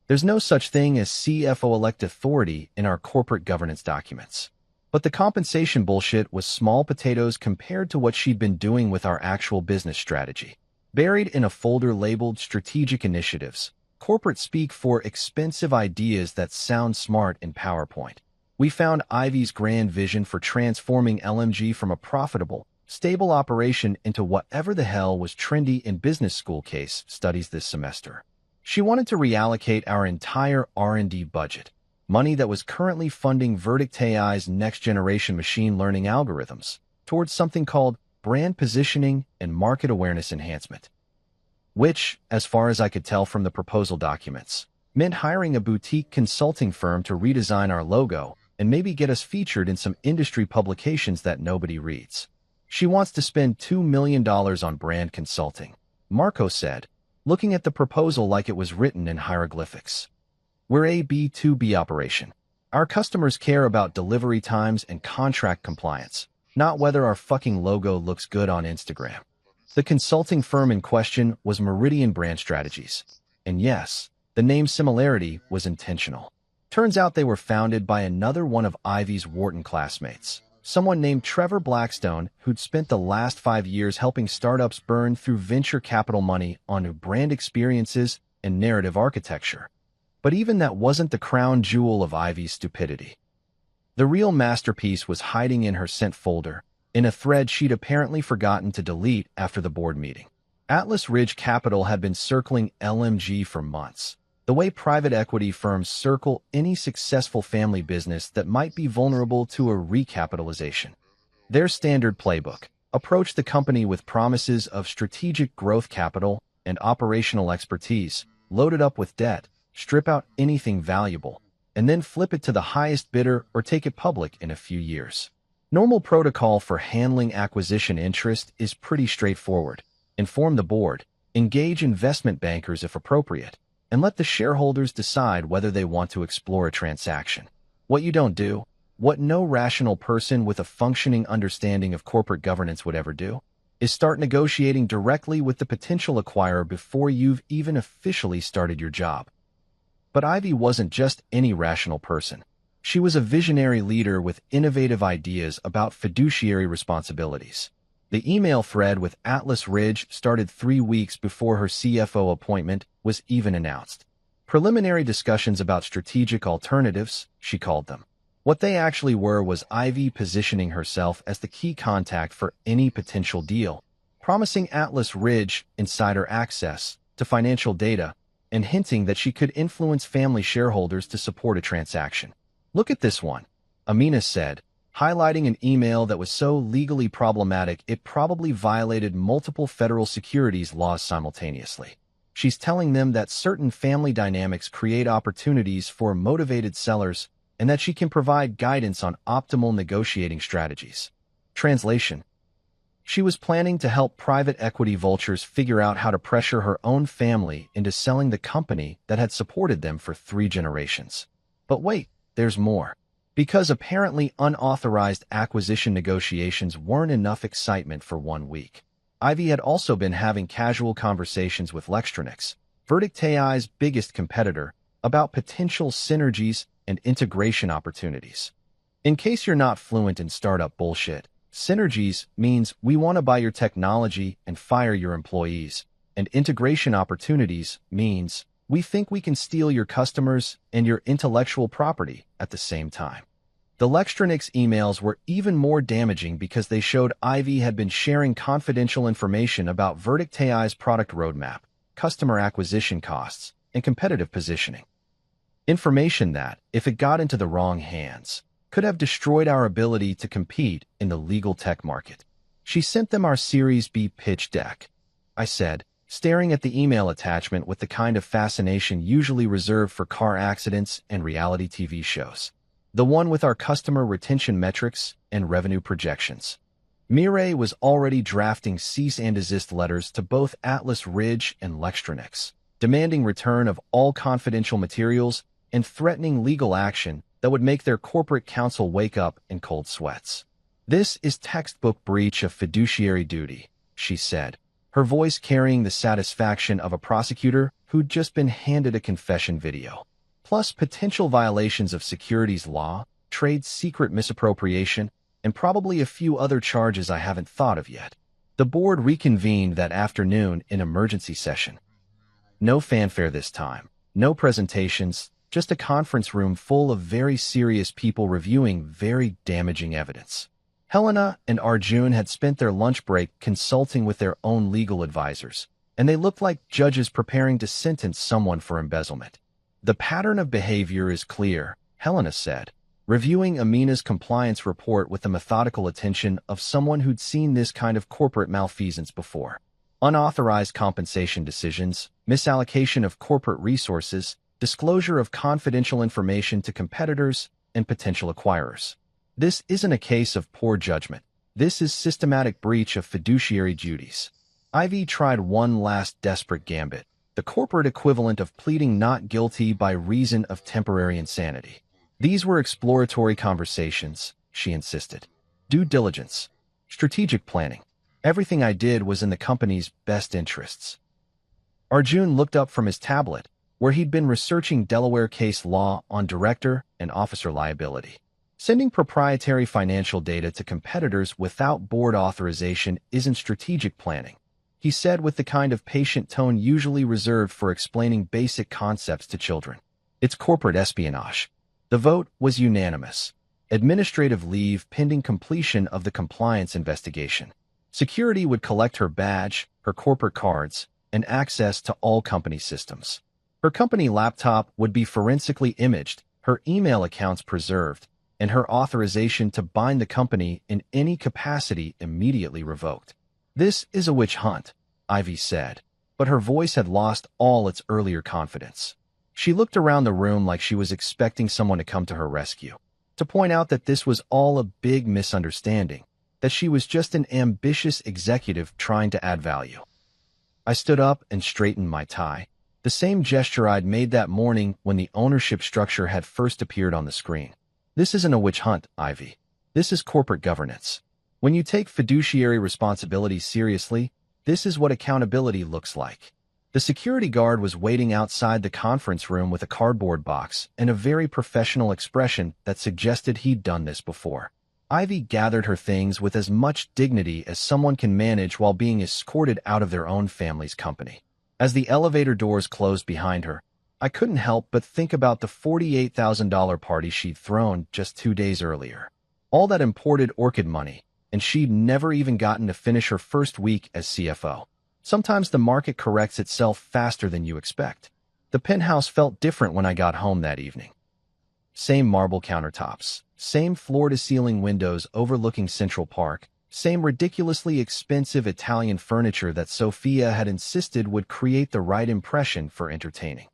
There's no such thing as CFO-elect authority in our corporate governance documents. But the compensation bullshit was small potatoes compared to what she'd been doing with our actual business strategy. Buried in a folder labeled Strategic Initiatives, corporate speak for expensive ideas that sound smart in PowerPoint. We found Ivy's grand vision for transforming LMG from a profitable, stable operation into whatever the hell was trendy in business school case studies this semester. She wanted to reallocate our entire R&D budget, money that was currently funding Verdict AI's next-generation machine learning algorithms, towards something called brand positioning and market awareness enhancement, which, as far as I could tell from the proposal documents, meant hiring a boutique consulting firm to redesign our logo and maybe get us featured in some industry publications that nobody reads. She wants to spend $2 million on brand consulting, Marco said, looking at the proposal like it was written in hieroglyphics. We're a B2B operation. Our customers care about delivery times and contract compliance, not whether our fucking logo looks good on Instagram. The consulting firm in question was Meridian Brand Strategies. And yes, the name similarity was intentional. Turns out they were founded by another one of Ivy's Wharton classmates, someone named Trevor Blackstone, who'd spent the last 5 years helping startups burn through venture capital money on brand experiences and narrative architecture. But even that wasn't the crown jewel of Ivy's stupidity. The real masterpiece was hiding in her sent folder, in a thread she'd apparently forgotten to delete after the board meeting. Atlas Ridge Capital had been circling LMG for months, the way private equity firms circle any successful family business that might be vulnerable to a recapitalization. Their standard playbook approached the company with promises of strategic growth capital and operational expertise, loaded up with debt, strip out anything valuable, and then flip it to the highest bidder or take it public in a few years. Normal protocol for handling acquisition interest is pretty straightforward. Inform the board, engage investment bankers if appropriate, and let the shareholders decide whether they want to explore a transaction. What you don't do, what no rational person with a functioning understanding of corporate governance would ever do, is start negotiating directly with the potential acquirer before you've even officially started your job. But Ivy wasn't just any rational person. She was a visionary leader with innovative ideas about fiduciary responsibilities. The email thread with Atlas Ridge started 3 weeks before her CFO appointment was even announced. Preliminary discussions about strategic alternatives, she called them. What they actually were was Ivy positioning herself as the key contact for any potential deal, promising Atlas Ridge insider access to financial data, and hinting that she could influence family shareholders to support a transaction. Look at this one, Amina said, highlighting an email that was so legally problematic it probably violated multiple federal securities laws simultaneously. She's telling them that certain family dynamics create opportunities for motivated sellers and that she can provide guidance on optimal negotiating strategies. Translation: she was planning to help private equity vultures figure out how to pressure her own family into selling the company that had supported them for 3 generations. But wait, there's more. Because apparently unauthorized acquisition negotiations weren't enough excitement for 1 week, Ivy had also been having casual conversations with Lextronix, Verdict AI's biggest competitor, about potential synergies and integration opportunities. In case you're not fluent in startup bullshit, synergies means we want to buy your technology and fire your employees, and integration opportunities means we think we can steal your customers and your intellectual property at the same time. The Lextronix emails were even more damaging because they showed Ivy had been sharing confidential information about Verdict AI's product roadmap, customer acquisition costs, and competitive positioning. Information that, if it got into the wrong hands, could have destroyed our ability to compete in the legal tech market. She sent them our Series B pitch deck, I said, staring at the email attachment with the kind of fascination usually reserved for car accidents and reality TV shows. The one with our customer retention metrics and revenue projections. Mireille was already drafting cease and desist letters to both Atlas Ridge and Lextronix, demanding return of all confidential materials and threatening legal action that would make their corporate counsel wake up in cold sweats. This is textbook breach of fiduciary duty, she said, her voice carrying the satisfaction of a prosecutor who'd just been handed a confession video. Plus potential violations of securities law, trade secret misappropriation, and probably a few other charges I haven't thought of yet. The board reconvened that afternoon in emergency session. No fanfare this time, no presentations, just a conference room full of very serious people reviewing very damaging evidence. Helena and Arjun had spent their lunch break consulting with their own legal advisors, and they looked like judges preparing to sentence someone for embezzlement. The pattern of behavior is clear, Helena said, reviewing Amina's compliance report with the methodical attention of someone who'd seen this kind of corporate malfeasance before. Unauthorized compensation decisions, misallocation of corporate resources, disclosure of confidential information to competitors and potential acquirers. This isn't a case of poor judgment. This is systematic breach of fiduciary duties. Ivy tried one last desperate gambit, the corporate equivalent of pleading not guilty by reason of temporary insanity. These were exploratory conversations, she insisted. Due diligence. Strategic planning. Everything I did was in the company's best interests. Arjun looked up from his tablet, where he'd been researching Delaware case law on director and officer liability. Sending proprietary financial data to competitors without board authorization isn't strategic planning, he said with the kind of patient tone usually reserved for explaining basic concepts to children. It's corporate espionage. The vote was unanimous. Administrative leave pending completion of the compliance investigation. Security would collect her badge, her corporate cards, and access to all company systems. Her company laptop would be forensically imaged, her email accounts preserved, and her authorization to bind the company in any capacity immediately revoked. This is a witch hunt, Ivy said, but her voice had lost all its earlier confidence. She looked around the room like she was expecting someone to come to her rescue, to point out that this was all a big misunderstanding, that she was just an ambitious executive trying to add value. I stood up and straightened my tie, the same gesture I'd made that morning when the ownership structure had first appeared on the screen. This isn't a witch hunt, Ivy. This is corporate governance. When you take fiduciary responsibility seriously, this is what accountability looks like. The security guard was waiting outside the conference room with a cardboard box and a very professional expression that suggested he'd done this before. Ivy gathered her things with as much dignity as someone can manage while being escorted out of their own family's company. As the elevator doors closed behind her, I couldn't help but think about the $48,000 party she'd thrown just 2 days earlier. All that imported orchid money, and she'd never even gotten to finish her first week as CFO. Sometimes the market corrects itself faster than you expect. The penthouse felt different when I got home that evening. Same marble countertops, same floor-to-ceiling windows overlooking Central Park, same ridiculously expensive Italian furniture that Sophia had insisted would create the right impression for entertaining.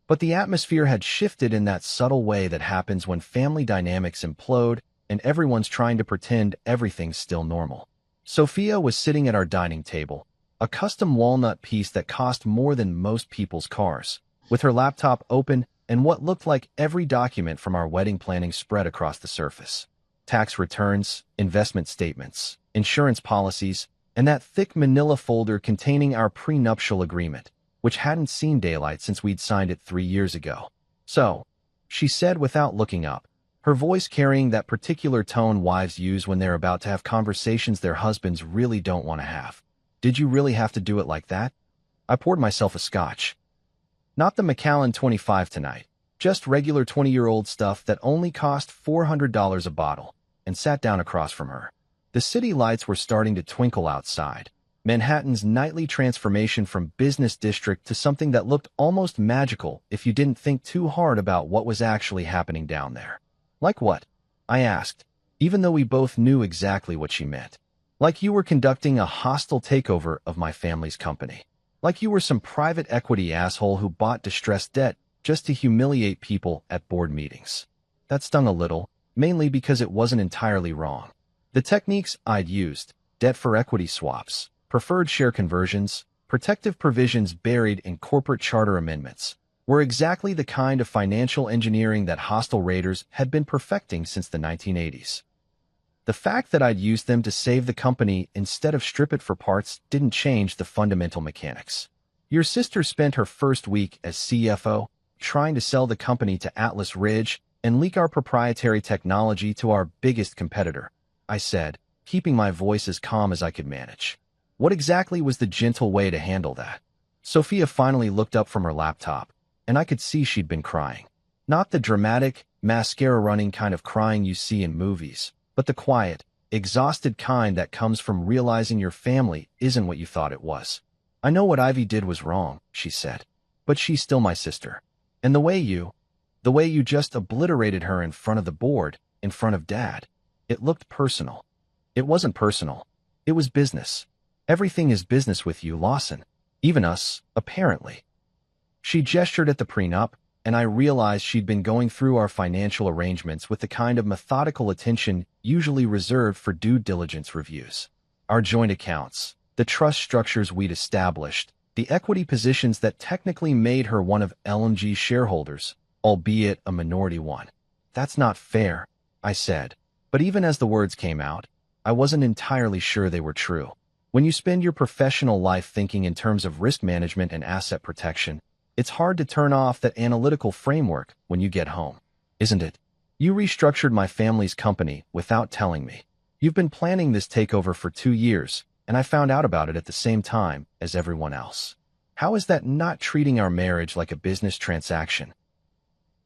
But the atmosphere had shifted in that subtle way that happens when family dynamics implode and everyone's trying to pretend everything's still normal. Sophia was sitting at our dining table, a custom walnut piece that cost more than most people's cars, with her laptop open and what looked like every document from our wedding planning spread across the surface. Tax returns, investment statements, insurance policies, and that thick manila folder containing our prenuptial agreement, which hadn't seen daylight since we'd signed it 3 years ago. So, she said without looking up, her voice carrying that particular tone wives use when they're about to have conversations their husbands really don't want to have. Did you really have to do it like that? I poured myself a scotch. Not the Macallan 25 tonight, just regular 20-year-old stuff that only cost $400 a bottle, and sat down across from her. The city lights were starting to twinkle outside. Manhattan's nightly transformation from business district to something that looked almost magical if you didn't think too hard about what was actually happening down there. Like what? I asked, even though we both knew exactly what she meant. Like you were conducting a hostile takeover of my family's company. Like you were some private equity asshole who bought distressed debt just to humiliate people at board meetings. That stung a little, mainly because it wasn't entirely wrong. The techniques I'd used, debt for equity swaps, preferred share conversions, protective provisions buried in corporate charter amendments, were exactly the kind of financial engineering that hostile raiders had been perfecting since the 1980s. The fact that I'd used them to save the company instead of strip it for parts didn't change the fundamental mechanics. Your sister spent her first week as CFO trying to sell the company to Atlas Ridge and leak our proprietary technology to our biggest competitor, I said, keeping my voice as calm as I could manage. What exactly was the gentle way to handle that? Sophia finally looked up from her laptop, and I could see she'd been crying. Not the dramatic, mascara-running kind of crying you see in movies, but the quiet, exhausted kind that comes from realizing your family isn't what you thought it was. I know what Ivy did was wrong, she said, but she's still my sister. And the way you just obliterated her in front of the board, in front of Dad, it looked personal. It wasn't personal. It was business. Everything is business with you, Lawson. Even us, apparently. She gestured at the prenup, and I realized she'd been going through our financial arrangements with the kind of methodical attention usually reserved for due diligence reviews. Our joint accounts, the trust structures we'd established, the equity positions that technically made her one of LMG's shareholders, albeit a minority one. That's not fair, I said, but even as the words came out, I wasn't entirely sure they were true. When you spend your professional life thinking in terms of risk management and asset protection, it's hard to turn off that analytical framework when you get home, isn't it? You restructured my family's company without telling me. You've been planning this takeover for 2 years, and I found out about it at the same time as everyone else. How is that not treating our marriage like a business transaction?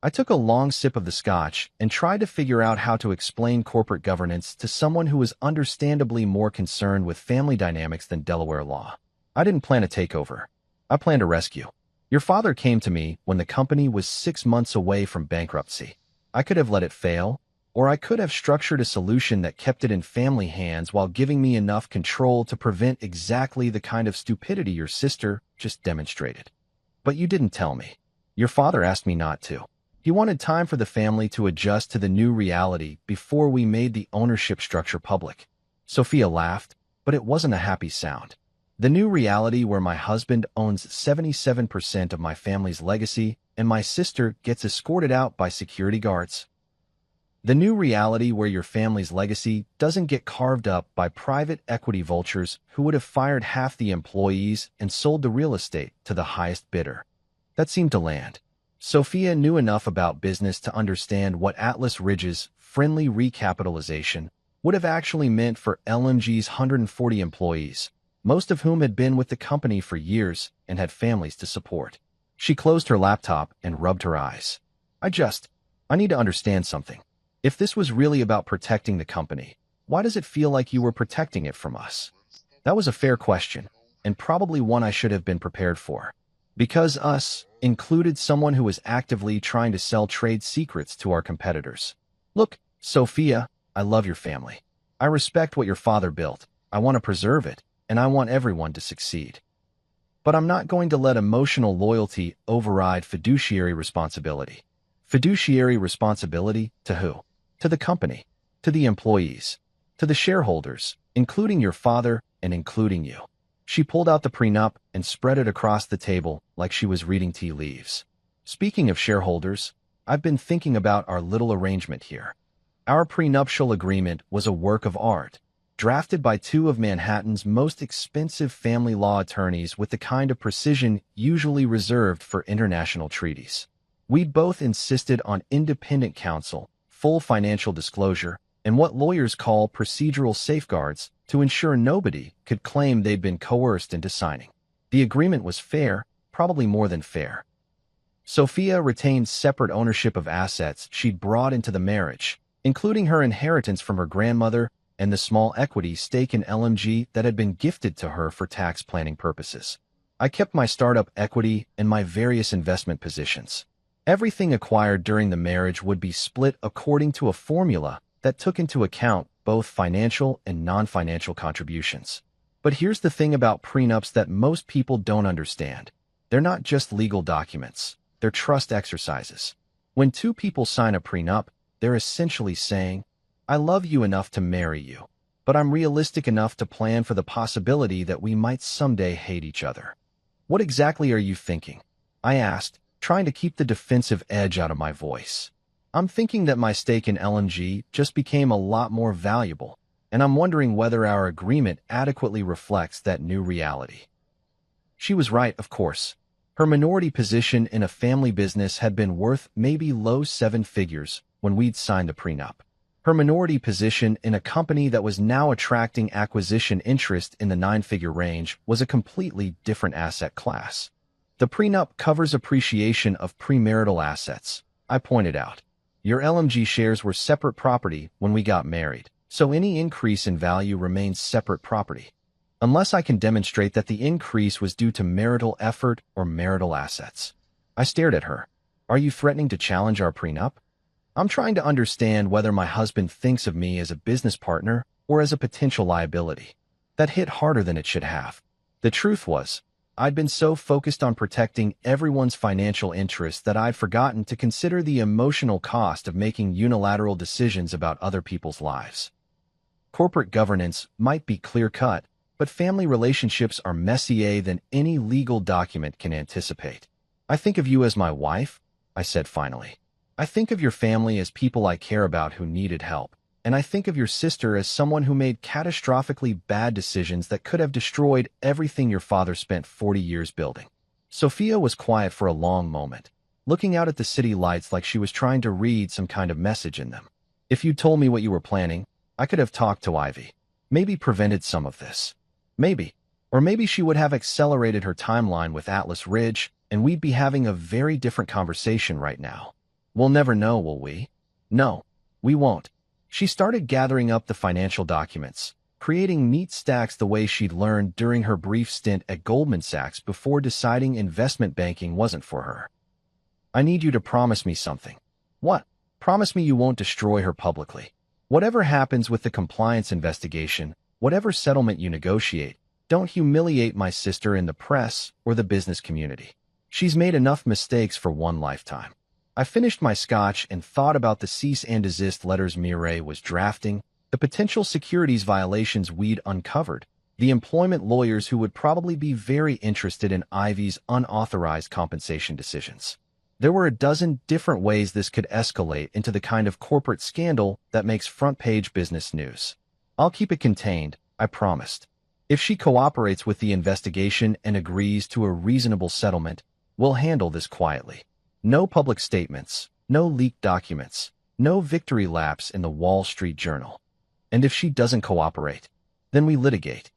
I took a long sip of the scotch and tried to figure out how to explain corporate governance to someone who was understandably more concerned with family dynamics than Delaware law. I didn't plan a takeover. I planned a rescue. Your father came to me when the company was 6 months away from bankruptcy. I could have let it fail, or I could have structured a solution that kept it in family hands while giving me enough control to prevent exactly the kind of stupidity your sister just demonstrated. But you didn't tell me. Your father asked me not to. He wanted time for the family to adjust to the new reality before we made the ownership structure public. Sophia laughed, but it wasn't a happy sound. The new reality where my husband owns 77% of my family's legacy and my sister gets escorted out by security guards. The new reality where your family's legacy doesn't get carved up by private equity vultures who would have fired half the employees and sold the real estate to the highest bidder. That seemed to land. Sophia knew enough about business to understand what Atlas Ridge's friendly recapitalization would have actually meant for LMG's 140 employees, most of whom had been with the company for years and had families to support. She closed her laptop and rubbed her eyes. I need to understand something. If this was really about protecting the company, why does it feel like you were protecting it from us? That was a fair question, and probably one I should have been prepared for. Because us included someone who was actively trying to sell trade secrets to our competitors. Look, Sophia, I love your family. I respect what your father built. I want to preserve it, and I want everyone to succeed. But I'm not going to let emotional loyalty override fiduciary responsibility. Fiduciary responsibility to who? To the company, to the employees, to the shareholders, including your father and including you. She pulled out the prenup and spread it across the table like she was reading tea leaves. Speaking of shareholders, I've been thinking about our little arrangement here. Our prenuptial agreement was a work of art, drafted by 2 of Manhattan's most expensive family law attorneys with the kind of precision usually reserved for international treaties. We'd both insisted on independent counsel, full financial disclosure, and what lawyers call procedural safeguards to ensure nobody could claim they'd been coerced into signing. The agreement was fair, probably more than fair. Sophia retained separate ownership of assets she'd brought into the marriage, including her inheritance from her grandmother and the small equity stake in LMG that had been gifted to her for tax planning purposes. I kept my startup equity and my various investment positions. Everything acquired during the marriage would be split according to a formula that took into account both financial and non-financial contributions. But here's the thing about prenups that most people don't understand. They're not just legal documents. They're trust exercises. When 2 people sign a prenup, they're essentially saying, I love you enough to marry you, but I'm realistic enough to plan for the possibility that we might someday hate each other. What exactly are you thinking? I asked, trying to keep the defensive edge out of my voice. I'm thinking that my stake in LNG just became a lot more valuable, and I'm wondering whether our agreement adequately reflects that new reality. She was right, of course. Her minority position in a family business had been worth maybe low seven figures when we'd signed the prenup. Her minority position in a company that was now attracting acquisition interest in the nine-figure range was a completely different asset class. The prenup covers appreciation of premarital assets, I pointed out. Your LMG shares were separate property when we got married, so any increase in value remains separate property. Unless I can demonstrate that the increase was due to marital effort or marital assets. I stared at her. Are you threatening to challenge our prenup? I'm trying to understand whether my husband thinks of me as a business partner or as a potential liability. That hit harder than it should have. The truth was, I'd been so focused on protecting everyone's financial interests that I'd forgotten to consider the emotional cost of making unilateral decisions about other people's lives. Corporate governance might be clear-cut, but family relationships are messier than any legal document can anticipate. I think of you as my wife, I said finally. I think of your family as people I care about who needed help, and I think of your sister as someone who made catastrophically bad decisions that could have destroyed everything your father spent 40 years building. Sophia was quiet for a long moment, looking out at the city lights like she was trying to read some kind of message in them. If you'd told me what you were planning, I could have talked to Ivy. Maybe prevented some of this. Maybe. Or maybe she would have accelerated her timeline with Atlas Ridge, and we'd be having a very different conversation right now. We'll never know, will we? No, we won't. She started gathering up the financial documents, creating neat stacks the way she'd learned during her brief stint at Goldman Sachs before deciding investment banking wasn't for her. I need you to promise me something. What? Promise me you won't destroy her publicly. Whatever happens with the compliance investigation, whatever settlement you negotiate, don't humiliate my sister in the press or the business community. She's made enough mistakes for one lifetime. I finished my scotch and thought about the cease and desist letters Mireille was drafting, the potential securities violations we'd uncovered, the employment lawyers who would probably be very interested in Ivy's unauthorized compensation decisions. There were a dozen different ways this could escalate into the kind of corporate scandal that makes front-page business news. I'll keep it contained, I promised. If she cooperates with the investigation and agrees to a reasonable settlement, we'll handle this quietly. No public statements, no leaked documents, no victory laps in the Wall Street Journal. And if she doesn't cooperate, then we litigate.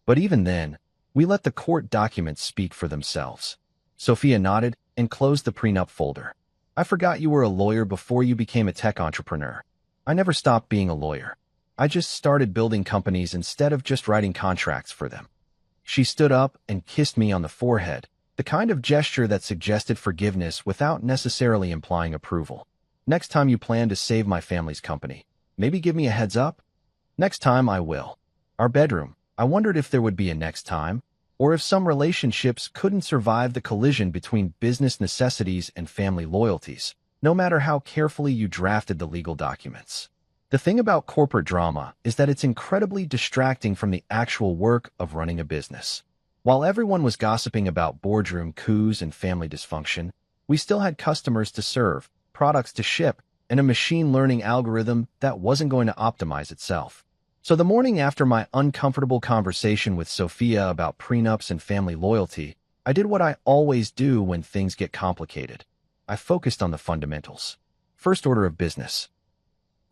But even then, we let the court documents speak for themselves. Sophia nodded and closed the prenup folder. I forgot you were a lawyer before you became a tech entrepreneur. I never stopped being a lawyer. I just started building companies instead of just writing contracts for them. She stood up and kissed me on the forehead, the kind of gesture that suggested forgiveness without necessarily implying approval. Next time you plan to save my family's company, maybe give me a heads up? Next time I will. Our bedroom. I wondered if there would be a next time, or if some relationships couldn't survive the collision between business necessities and family loyalties, no matter how carefully you drafted the legal documents. The thing about corporate drama is that it's incredibly distracting from the actual work of running a business. While everyone was gossiping about boardroom coups and family dysfunction, we still had customers to serve, products to ship, and a machine learning algorithm that wasn't going to optimize itself. So the morning after my uncomfortable conversation with Sophia about prenups and family loyalty, I did what I always do when things get complicated. I focused on the fundamentals. First order of business.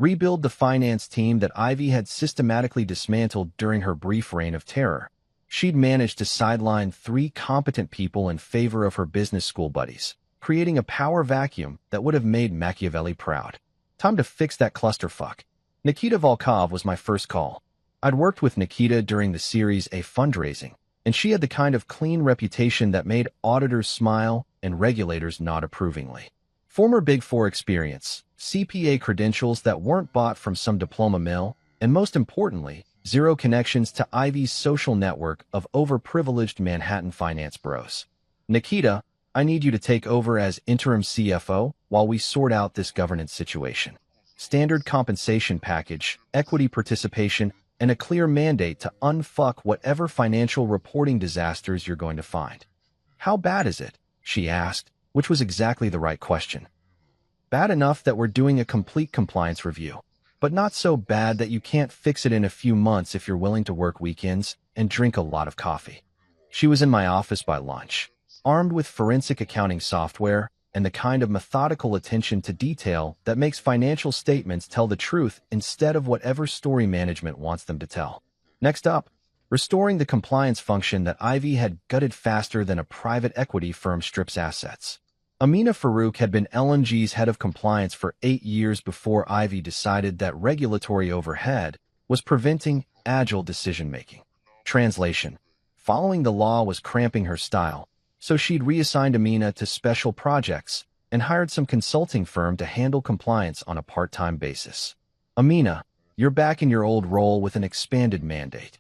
Rebuild the finance team that Ivy had systematically dismantled during her brief reign of terror. She'd managed to sideline 3 competent people in favor of her business school buddies, creating a power vacuum that would have made Machiavelli proud. Time to fix that clusterfuck. Nikita Volkov was my first call. I'd worked with Nikita during the Series A fundraising, and she had the kind of clean reputation that made auditors smile and regulators nod approvingly. Former Big Four experience, CPA credentials that weren't bought from some diploma mill, and most importantly, zero connections to Ivy's social network of overprivileged Manhattan finance bros. Nikita, I need you to take over as interim CFO while we sort out this governance situation. Standard compensation package, equity participation, and a clear mandate to unfuck whatever financial reporting disasters you're going to find. How bad is it? She asked, which was exactly the right question. Bad enough that we're doing a complete compliance review, but not so bad that you can't fix it in a few months if you're willing to work weekends and drink a lot of coffee. She was in my office by lunch, armed with forensic accounting software and the kind of methodical attention to detail that makes financial statements tell the truth instead of whatever story management wants them to tell. Next up, restoring the compliance function that Ivy had gutted faster than a private equity firm strips assets. Amina Farouk had been L&G's head of compliance for 8 years before Ivy decided that regulatory overhead was preventing agile decision-making. Translation: following the law was cramping her style, so she'd reassigned Amina to special projects and hired some consulting firm to handle compliance on a part-time basis. Amina, you're back in your old role with an expanded mandate.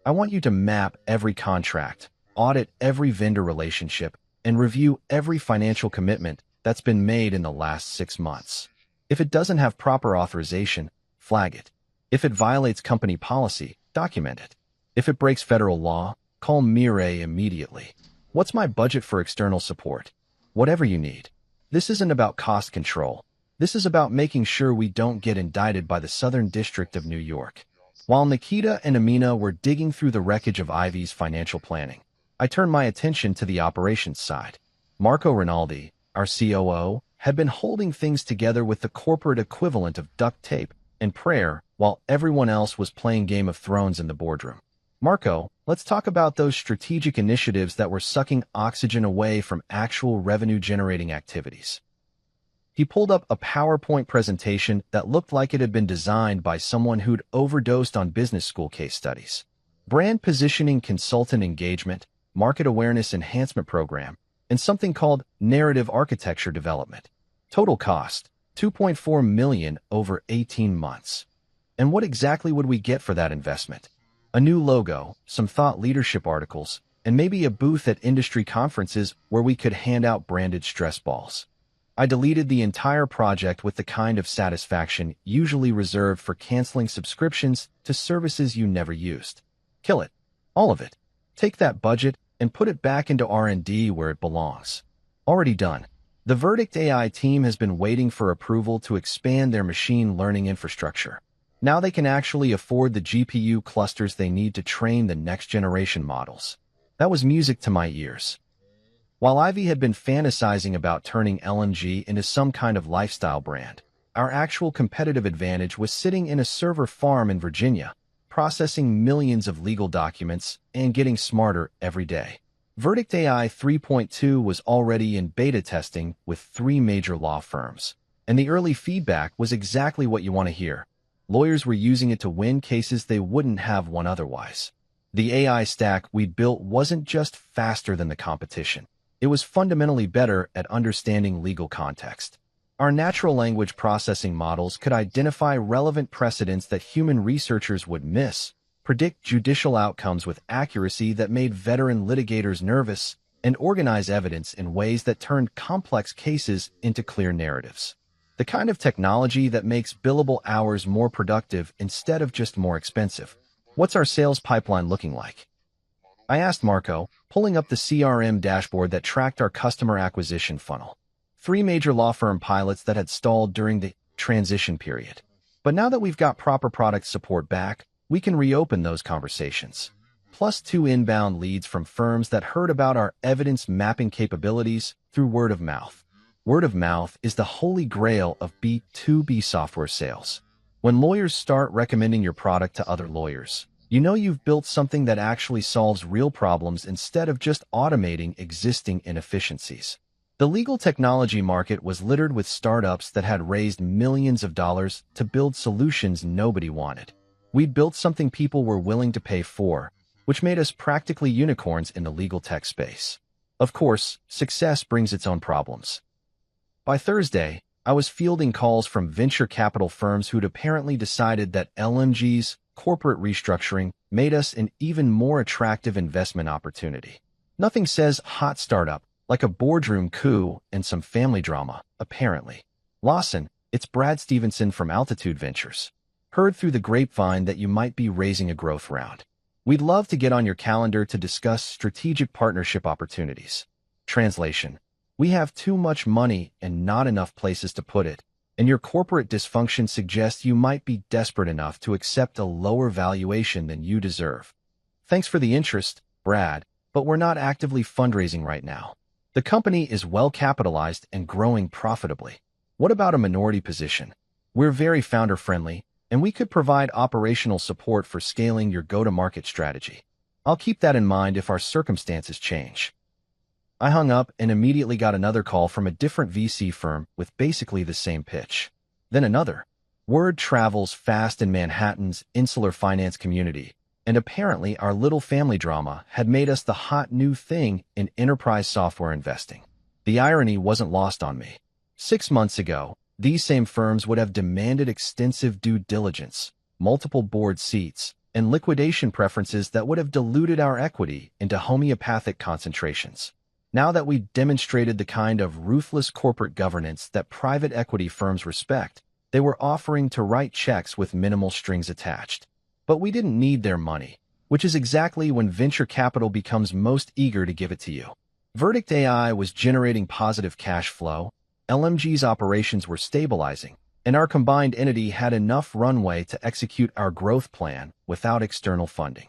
I want you to map every contract, audit every vendor relationship, and review every financial commitment that's been made in the last 6 months. If it doesn't have proper authorization, flag it. If it violates company policy, document it. If it breaks federal law, call Mireille immediately. What's my budget for external support? Whatever you need. This isn't about cost control. This is about making sure we don't get indicted by the Southern District of New York. While Nikita and Amina were digging through the wreckage of Ivy's financial planning, I turned my attention to the operations side. Marco Rinaldi, our COO, had been holding things together with the corporate equivalent of duct tape and prayer while everyone else was playing Game of Thrones in the boardroom. Marco, let's talk about those strategic initiatives that were sucking oxygen away from actual revenue-generating activities. He pulled up a PowerPoint presentation that looked like it had been designed by someone who'd overdosed on business school case studies. Brand positioning, consultant engagement, market awareness enhancement program, and something called narrative architecture development. Total cost, $2.4 million over 18 months. And what exactly would we get for that investment? A new logo, some thought leadership articles, and maybe a booth at industry conferences where we could hand out branded stress balls. I deleted the entire project with the kind of satisfaction usually reserved for canceling subscriptions to services you never used. Kill it. All of it. Take that budget and put it back into R&D where it belongs. Already done. The Verdict AI team has been waiting for approval to expand their machine learning infrastructure. Now they can actually afford the GPU clusters they need to train the next generation models. That was music to my ears. While Ivy had been fantasizing about turning L&G into some kind of lifestyle brand, our actual competitive advantage was sitting in a server farm in Virginia, processing millions of legal documents and getting smarter every day. Verdict AI 3.2 was already in beta testing with 3 major law firms, and the early feedback was exactly what you want to hear. Lawyers were using it to win cases they wouldn't have won otherwise. The AI stack we'd built wasn't just faster than the competition. It was fundamentally better at understanding legal context. Our natural language processing models could identify relevant precedents that human researchers would miss, predict judicial outcomes with accuracy that made veteran litigators nervous, and organize evidence in ways that turned complex cases into clear narratives. The kind of technology that makes billable hours more productive instead of just more expensive. What's our sales pipeline looking like? I asked Marco, pulling up the CRM dashboard that tracked our customer acquisition funnel. 3 major law firm pilots that had stalled during the transition period. But now that we've got proper product support back, we can reopen those conversations. Plus 2 inbound leads from firms that heard about our evidence mapping capabilities through word of mouth. Word of mouth is the holy grail of B2B software sales. When lawyers start recommending your product to other lawyers, you know you've built something that actually solves real problems instead of just automating existing inefficiencies. The legal technology market was littered with startups that had raised millions of dollars to build solutions nobody wanted. We'd built something people were willing to pay for, which made us practically unicorns in the legal tech space. Of course, success brings its own problems. By Thursday, I was fielding calls from venture capital firms who'd apparently decided that L&G's corporate restructuring made us an even more attractive investment opportunity. Nothing says hot startup like a boardroom coup and some family drama, apparently. Lawson, it's Brad Stevenson from Altitude Ventures. Heard through the grapevine that you might be raising a growth round. We'd love to get on your calendar to discuss strategic partnership opportunities. Translation: We have too much money and not enough places to put it, and your corporate dysfunction suggests you might be desperate enough to accept a lower valuation than you deserve. Thanks for the interest, Brad, but we're not actively fundraising right now. The company is well capitalized and growing profitably. What about a minority position? We're very founder-friendly, and we could provide operational support for scaling your go-to-market strategy. I'll keep that in mind if our circumstances change. I hung up and immediately got another call from a different VC firm with basically the same pitch. Then another. Word travels fast in Manhattan's insular finance community, and apparently our little family drama had made us the hot new thing in enterprise software investing. The irony wasn't lost on me. 6 months ago, these same firms would have demanded extensive due diligence, multiple board seats, and liquidation preferences that would have diluted our equity into homeopathic concentrations. Now that we demonstrated the kind of ruthless corporate governance that private equity firms respect, they were offering to write checks with minimal strings attached. But we didn't need their money, which is exactly when venture capital becomes most eager to give it to you. Verdict AI was generating positive cash flow, LMG's operations were stabilizing, and our combined entity had enough runway to execute our growth plan without external funding.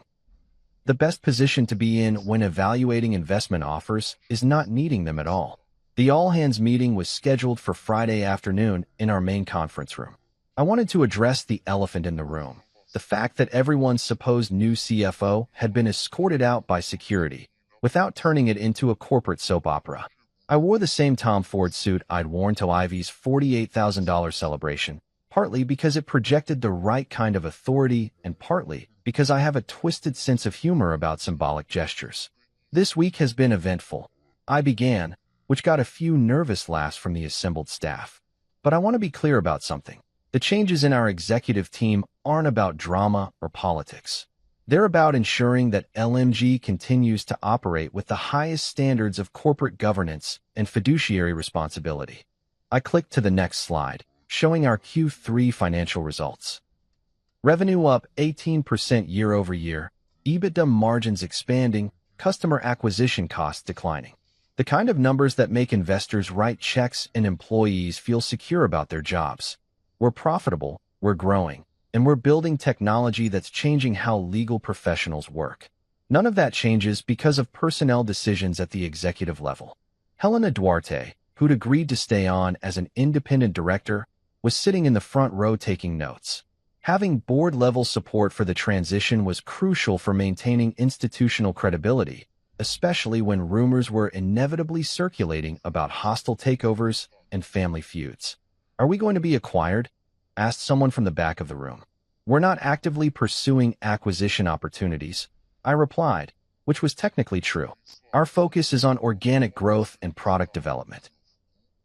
The best position to be in when evaluating investment offers is not needing them at all. The all-hands meeting was scheduled for Friday afternoon in our main conference room. I wanted to address the elephant in the room, the fact that everyone's supposed new CFO had been escorted out by security, without turning it into a corporate soap opera. I wore the same Tom Ford suit I'd worn to Ivy's $48,000 celebration, partly because it projected the right kind of authority and partly because I have a twisted sense of humor about symbolic gestures. This week has been eventful. I began, which got a few nervous laughs from the assembled staff. But I want to be clear about something. The changes in our executive team aren't about drama or politics. They're about ensuring that LMG continues to operate with the highest standards of corporate governance and fiduciary responsibility. I clicked to the next slide, showing our Q3 financial results. Revenue up 18% year-over-year, EBITDA margins expanding, customer acquisition costs declining. The kind of numbers that make investors write checks and employees feel secure about their jobs. We're profitable, we're growing, and we're building technology that's changing how legal professionals work. None of that changes because of personnel decisions at the executive level. Helena Duarte, who'd agreed to stay on as an independent director, was sitting in the front row taking notes. Having board-level support for the transition was crucial for maintaining institutional credibility, especially when rumors were inevitably circulating about hostile takeovers and family feuds. "Are we going to be acquired?" asked someone from the back of the room. "We're not actively pursuing acquisition opportunities," I replied, which was technically true. Our focus is on organic growth and product development.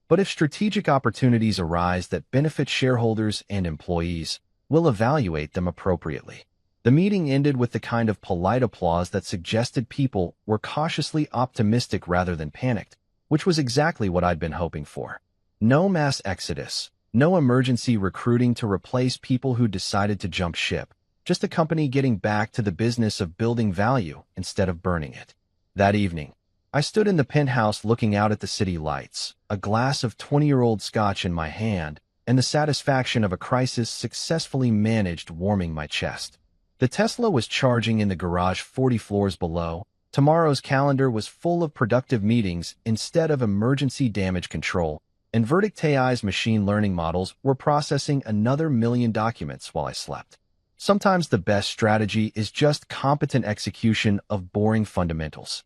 But if strategic opportunities arise that benefit shareholders and employees, we'll evaluate them appropriately. The meeting ended with the kind of polite applause that suggested people were cautiously optimistic rather than panicked, which was exactly what I'd been hoping for. No mass exodus, no emergency recruiting to replace people who decided to jump ship, just a company getting back to the business of building value instead of burning it. That evening, I stood in the penthouse looking out at the city lights, a glass of 20-year-old scotch in my hand, and the satisfaction of a crisis successfully managed warming my chest. The Tesla was charging in the garage 40 floors below. Tomorrow's calendar was full of productive meetings instead of emergency damage control, and Verdict AI's machine learning models were processing another 1,000,000 documents while I slept. Sometimes the best strategy is just competent execution of boring fundamentals.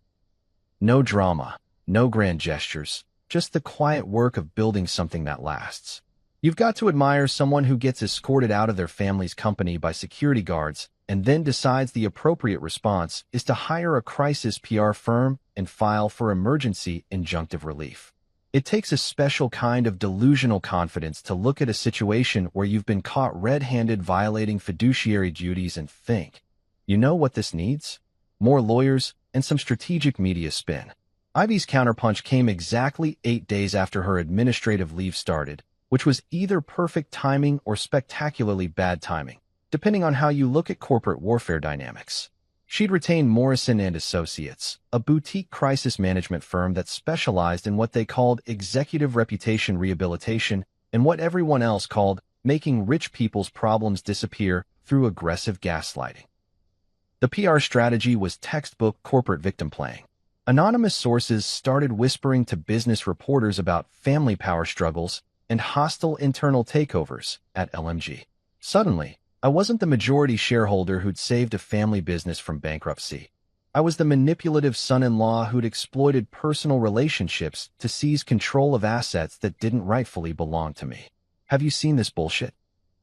No drama, no grand gestures, just the quiet work of building something that lasts. You've got to admire someone who gets escorted out of their family's company by security guards and then decides the appropriate response is to hire a crisis PR firm and file for emergency injunctive relief. It takes a special kind of delusional confidence to look at a situation where you've been caught red-handed violating fiduciary duties and think, you know what this needs? More lawyers and some strategic media spin. Ivy's counterpunch came exactly 8 days after her administrative leave started, which was either perfect timing or spectacularly bad timing, depending on how you look at corporate warfare dynamics. She'd retained Morrison and Associates, a boutique crisis management firm that specialized in what they called executive reputation rehabilitation and what everyone else called making rich people's problems disappear through aggressive gaslighting. The PR strategy was textbook corporate victim playing. Anonymous sources started whispering to business reporters about family power struggles and hostile internal takeovers at LMG. Suddenly, I wasn't the majority shareholder who'd saved a family business from bankruptcy. I was the manipulative son-in-law who'd exploited personal relationships to seize control of assets that didn't rightfully belong to me. Have you seen this bullshit?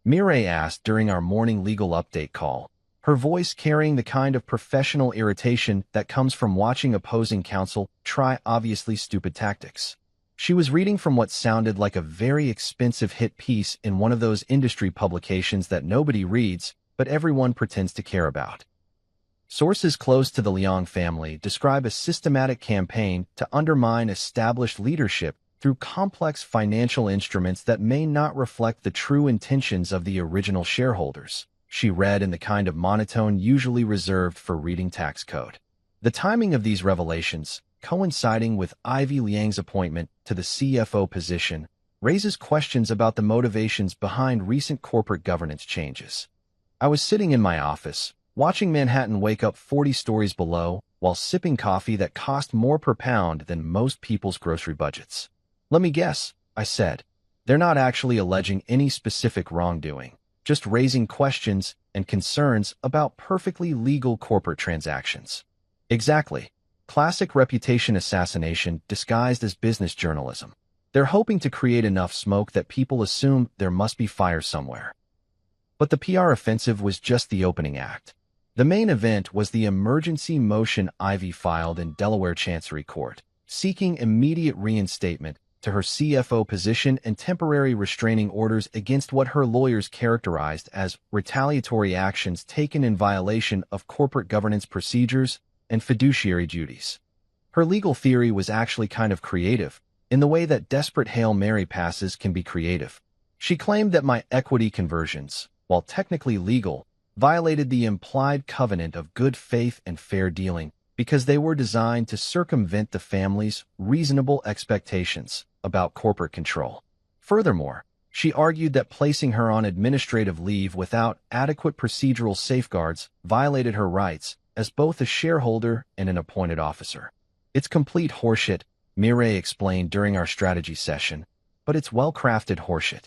Mireille asked during our morning legal update call, her voice carrying the kind of professional irritation that comes from watching opposing counsel try obviously stupid tactics. She was reading from what sounded like a very expensive hit piece in one of those industry publications that nobody reads, but everyone pretends to care about. Sources close to the Liang family describe a systematic campaign to undermine established leadership through complex financial instruments that may not reflect the true intentions of the original shareholders, she read in the kind of monotone usually reserved for reading tax code. The timing of these revelations, coinciding with Ivy Liang's appointment to the CFO position, raises questions about the motivations behind recent corporate governance changes. I was sitting in my office, watching Manhattan wake up 40 stories below while sipping coffee that cost more per pound than most people's grocery budgets. Let me guess, I said. They're not actually alleging any specific wrongdoing, just raising questions and concerns about perfectly legal corporate transactions. Exactly. Classic reputation assassination disguised as business journalism. They're hoping to create enough smoke that people assume there must be fire somewhere. But the PR offensive was just the opening act. The main event was the emergency motion Ivy filed in Delaware Chancery Court, seeking immediate reinstatement to her CFO position and temporary restraining orders against what her lawyers characterized as retaliatory actions taken in violation of corporate governance procedures and fiduciary duties. Her legal theory was actually kind of creative, in the way that desperate Hail Mary passes can be creative. She claimed that my equity conversions, while technically legal, violated the implied covenant of good faith and fair dealing because they were designed to circumvent the family's reasonable expectations about corporate control. Furthermore, she argued that placing her on administrative leave without adequate procedural safeguards violated her rights as both a shareholder and an appointed officer. It's complete horseshit, Mireille explained during our strategy session, but it's well-crafted horseshit.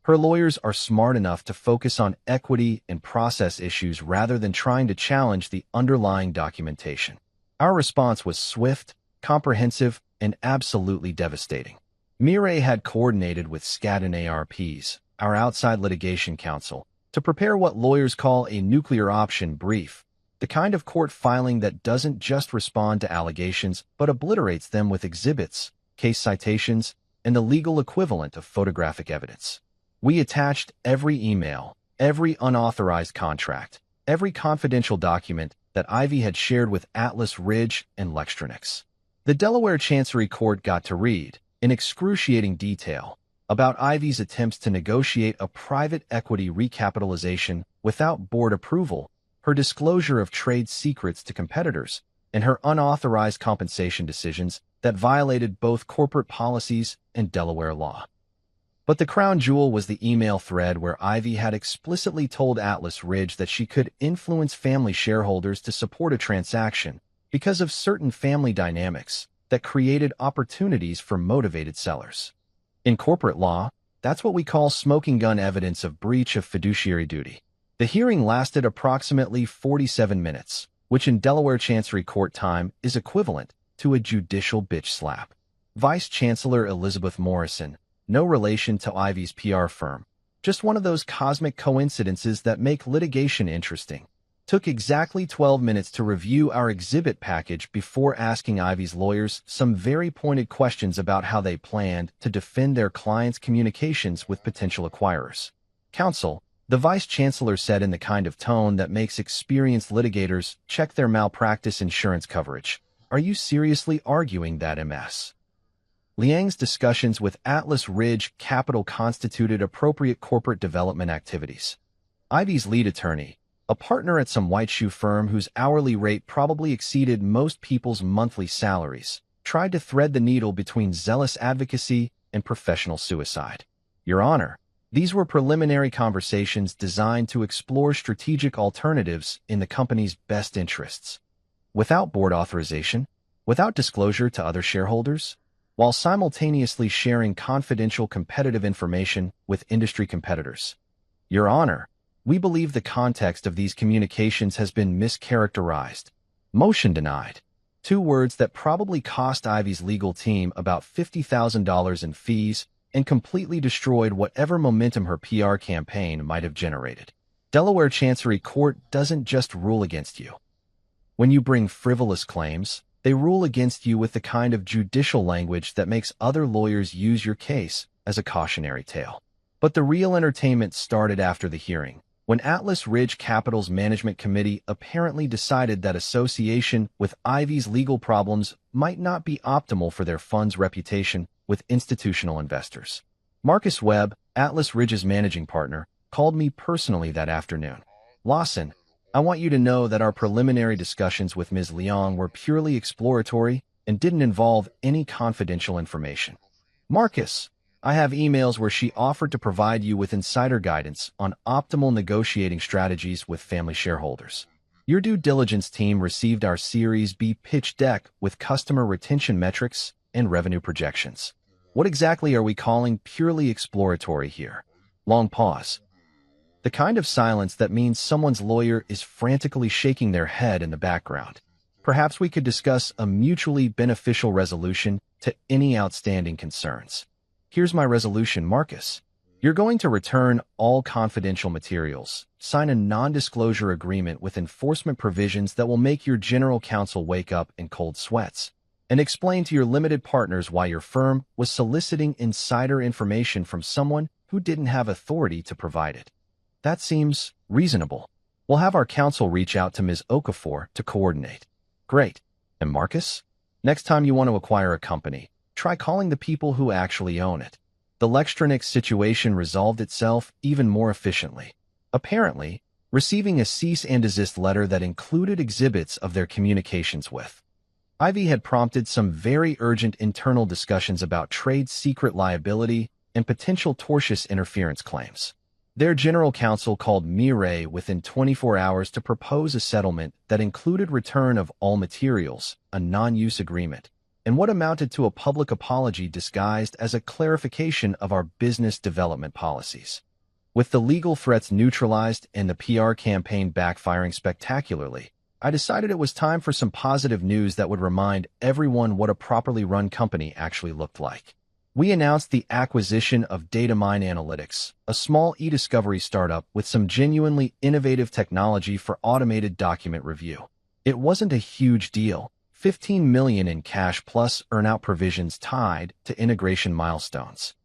Her lawyers are smart enough to focus on equity and process issues rather than trying to challenge the underlying documentation. Our response was swift, comprehensive, and absolutely devastating. Mireille had coordinated with Skadden ARPs, our outside litigation counsel, to prepare what lawyers call a nuclear option brief, the kind of court filing that doesn't just respond to allegations but obliterates them with exhibits, case citations, and the legal equivalent of photographic evidence. We attached every email, every unauthorized contract, every confidential document that Ivy had shared with Atlas Ridge and Lextronix. The Delaware Chancery Court got to read, in excruciating detail, about Ivy's attempts to negotiate a private equity recapitalization without board approval, her disclosure of trade secrets to competitors, and her unauthorized compensation decisions that violated both corporate policies and Delaware law. But the crown jewel was the email thread where Ivy had explicitly told Atlas Ridge that she could influence family shareholders to support a transaction because of certain family dynamics that created opportunities for motivated sellers. In corporate law, that's what we call smoking gun evidence of breach of fiduciary duty. The hearing lasted approximately 47 minutes, which in Delaware Chancery Court time is equivalent to a judicial bitch slap. Vice Chancellor Elizabeth Morrison, no relation to Ivy's PR firm, just one of those cosmic coincidences that make litigation interesting, took exactly 12 minutes to review our exhibit package before asking Ivy's lawyers some very pointed questions about how they planned to defend their clients' communications with potential acquirers. Counsel, the Vice Chancellor said in the kind of tone that makes experienced litigators check their malpractice insurance coverage, "Are you seriously arguing that MS?" Liang's discussions with Atlas Ridge Capital constituted appropriate corporate development activities. Ivy's lead attorney, a partner at some white shoe firm whose hourly rate probably exceeded most people's monthly salaries, tried to thread the needle between zealous advocacy and professional suicide. Your Honor, these were preliminary conversations designed to explore strategic alternatives in the company's best interests. Without board authorization, without disclosure to other shareholders, while simultaneously sharing confidential competitive information with industry competitors. Your Honor, we believe the context of these communications has been mischaracterized. Motion denied. Two words that probably cost Ivy's legal team about $50,000 in fees and completely destroyed whatever momentum her PR campaign might have generated. Delaware Chancery Court doesn't just rule against you. When you bring frivolous claims, they rule against you with the kind of judicial language that makes other lawyers use your case as a cautionary tale. But the real entertainment started after the hearing, when Atlas Ridge Capital's management committee apparently decided that association with Ivy's legal problems might not be optimal for their fund's reputation with institutional investors. Marcus Webb, Atlas Ridge's managing partner, called me personally that afternoon. Lawson, I want you to know that our preliminary discussions with Ms. Leong were purely exploratory and didn't involve any confidential information. Marcus, I have emails where she offered to provide you with insider guidance on optimal negotiating strategies with family shareholders. Your due diligence team received our Series B pitch deck with customer retention metrics and revenue projections. What exactly are we calling purely exploratory here? Long pause. The kind of silence that means someone's lawyer is frantically shaking their head in the background. Perhaps we could discuss a mutually beneficial resolution to any outstanding concerns. Here's my resolution, Marcus. You're going to return all confidential materials, sign a non-disclosure agreement with enforcement provisions that will make your general counsel wake up in cold sweats, and explain to your limited partners why your firm was soliciting insider information from someone who didn't have authority to provide it. That seems reasonable. We'll have our counsel reach out to Ms. Okafor to coordinate. Great. And Marcus? Next time you want to acquire a company, try calling the people who actually own it. The Lextronix situation resolved itself even more efficiently. Apparently, receiving a cease and desist letter that included exhibits of their communications with Ivy had prompted some very urgent internal discussions about trade secret liability and potential tortious interference claims. Their general counsel called Mireille within 24 hours to propose a settlement that included return of all materials, a non-use agreement, and what amounted to a public apology disguised as a clarification of our business development policies. With the legal threats neutralized and the PR campaign backfiring spectacularly, I decided it was time for some positive news that would remind everyone what a properly run company actually looked like. We announced the acquisition of Datamine Analytics, a small e-discovery startup with some genuinely innovative technology for automated document review. It wasn't a huge deal, $15 million in cash plus earnout provisions tied to integration milestones.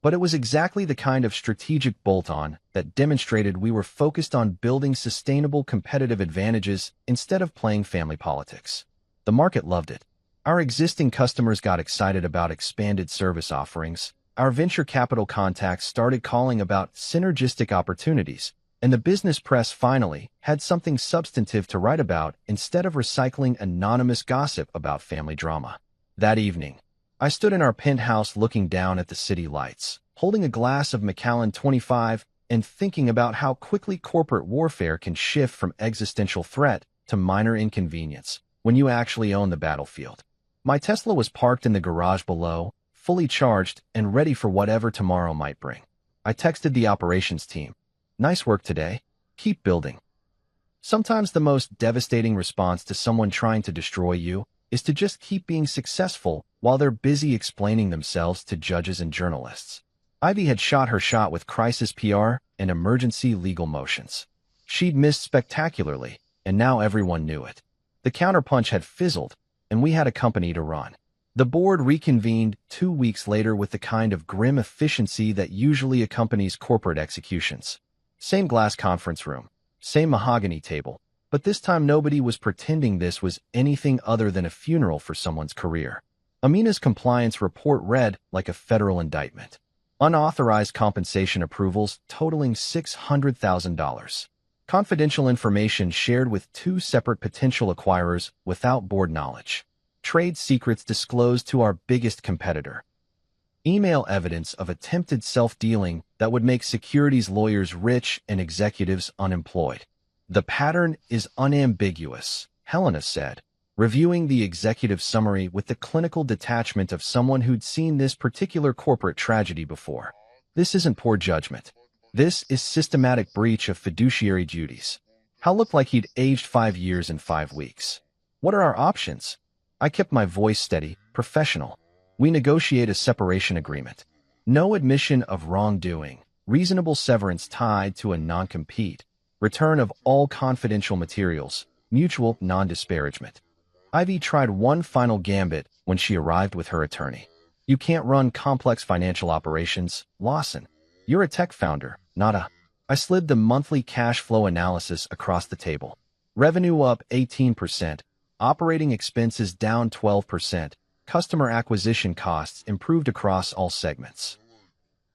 But it was exactly the kind of strategic bolt-on that demonstrated we were focused on building sustainable competitive advantages instead of playing family politics. The market loved it. Our existing customers got excited about expanded service offerings, our venture capital contacts started calling about synergistic opportunities, and the business press finally had something substantive to write about instead of recycling anonymous gossip about family drama. That evening, I stood in our penthouse looking down at the city lights, holding a glass of Macallan 25 and thinking about how quickly corporate warfare can shift from existential threat to minor inconvenience when you actually own the battlefield. My Tesla was parked in the garage below, fully charged and ready for whatever tomorrow might bring. I texted the operations team. Nice work today. Keep building. Sometimes the most devastating response to someone trying to destroy you is to just keep being successful while they're busy explaining themselves to judges and journalists. Ivy had shot her shot with crisis PR and emergency legal motions. She'd missed spectacularly, and now everyone knew it. The counterpunch had fizzled, and we had a company to run. The board reconvened 2 weeks later with the kind of grim efficiency that usually accompanies corporate executions. Same glass conference room, same mahogany table, but this time nobody was pretending this was anything other than a funeral for someone's career. Amina's compliance report read like a federal indictment. Unauthorized compensation approvals totaling $600,000. Confidential information shared with two separate potential acquirers without board knowledge. Trade secrets disclosed to our biggest competitor. Email evidence of attempted self-dealing that would make securities lawyers rich and executives unemployed. The pattern is unambiguous, Helena said, reviewing the executive summary with the clinical detachment of someone who'd seen this particular corporate tragedy before. This isn't poor judgment. This is systematic breach of fiduciary duties. Hal looked like he'd aged 5 years in 5 weeks. What are our options? I kept my voice steady, professional. We negotiate a separation agreement. No admission of wrongdoing, reasonable severance tied to a non-compete, return of all confidential materials, mutual non-disparagement. Ivy tried one final gambit when she arrived with her attorney. You can't run complex financial operations, Lawson. You're a tech founder, not a... I slid the monthly cash flow analysis across the table. Revenue up 18%, operating expenses down 12%, customer acquisition costs improved across all segments.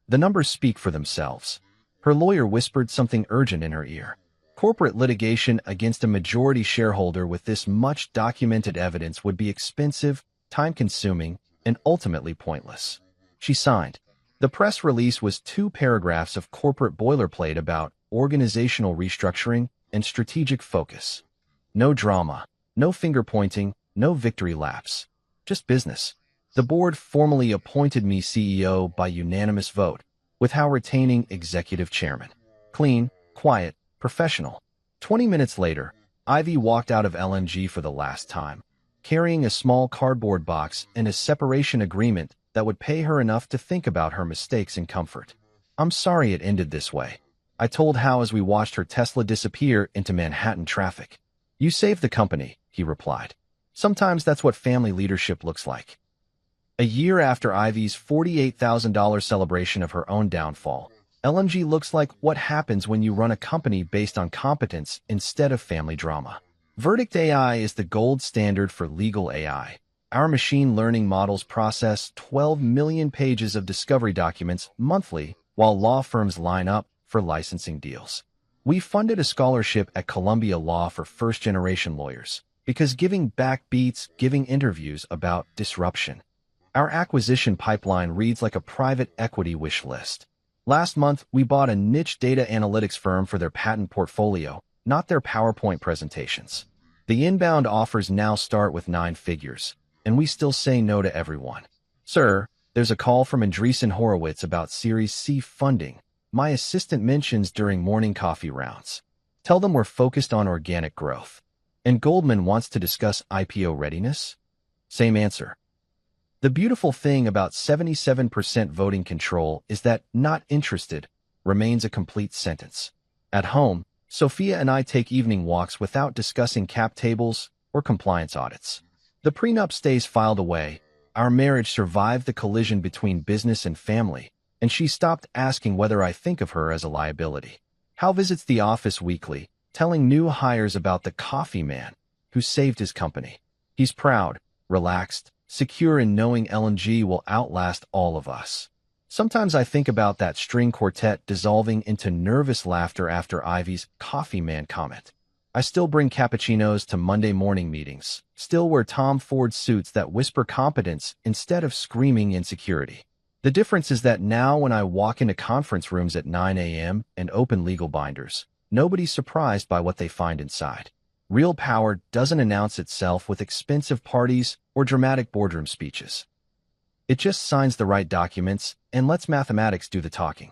The numbers speak for themselves. Her lawyer whispered something urgent in her ear. Corporate litigation against a majority shareholder with this much documented evidence would be expensive, time-consuming, and ultimately pointless. She signed. The press release was 2 paragraphs of corporate boilerplate about organizational restructuring and strategic focus. No drama, no finger-pointing, no victory laps. Just business. The board formally appointed me CEO by unanimous vote, with Howe retaining executive chairman. Clean, quiet, professional. 20 minutes later, Ivy walked out of LNG for the last time, carrying a small cardboard box and a separation agreement that would pay her enough to think about her mistakes in comfort. I'm sorry it ended this way, I told Howe as we watched her Tesla disappear into Manhattan traffic. You saved the company, he replied. Sometimes that's what family leadership looks like. A year after Ivy's $48,000 celebration of her own downfall, LNG looks like what happens when you run a company based on competence instead of family drama. Verdict AI is the gold standard for legal AI. Our machine learning models process 12 million pages of discovery documents monthly while law firms line up for licensing deals. We funded a scholarship at Columbia Law for first-generation lawyers because giving back beats giving interviews about disruption. Our acquisition pipeline reads like a private equity wish list. Last month, we bought a niche data analytics firm for their patent portfolio, not their PowerPoint presentations. The inbound offers now start with 9 figures, and we still say no to everyone. Sir, there's a call from Andreessen Horowitz about Series C funding. My assistant mentions during morning coffee rounds. Tell them we're focused on organic growth. And Goldman wants to discuss IPO readiness? Same answer. The beautiful thing about 77% voting control is that not interested remains a complete sentence. At home, Sophia and I take evening walks without discussing cap tables or compliance audits. The prenup stays filed away. Our marriage survived the collision between business and family, and she stopped asking whether I think of her as a liability. Hal visits the office weekly, telling new hires about the coffee man who saved his company. He's proud, relaxed, secure in knowing LNG will outlast all of us. Sometimes I think about that string quartet dissolving into nervous laughter after Ivy's coffee man comment. I still bring cappuccinos to Monday morning meetings, still wear Tom Ford suits that whisper competence instead of screaming insecurity. The difference is that now when I walk into conference rooms at 9 a.m. and open legal binders, nobody's surprised by what they find inside. Real power doesn't announce itself with expensive parties or dramatic boardroom speeches. It just signs the right documents and lets mathematics do the talking.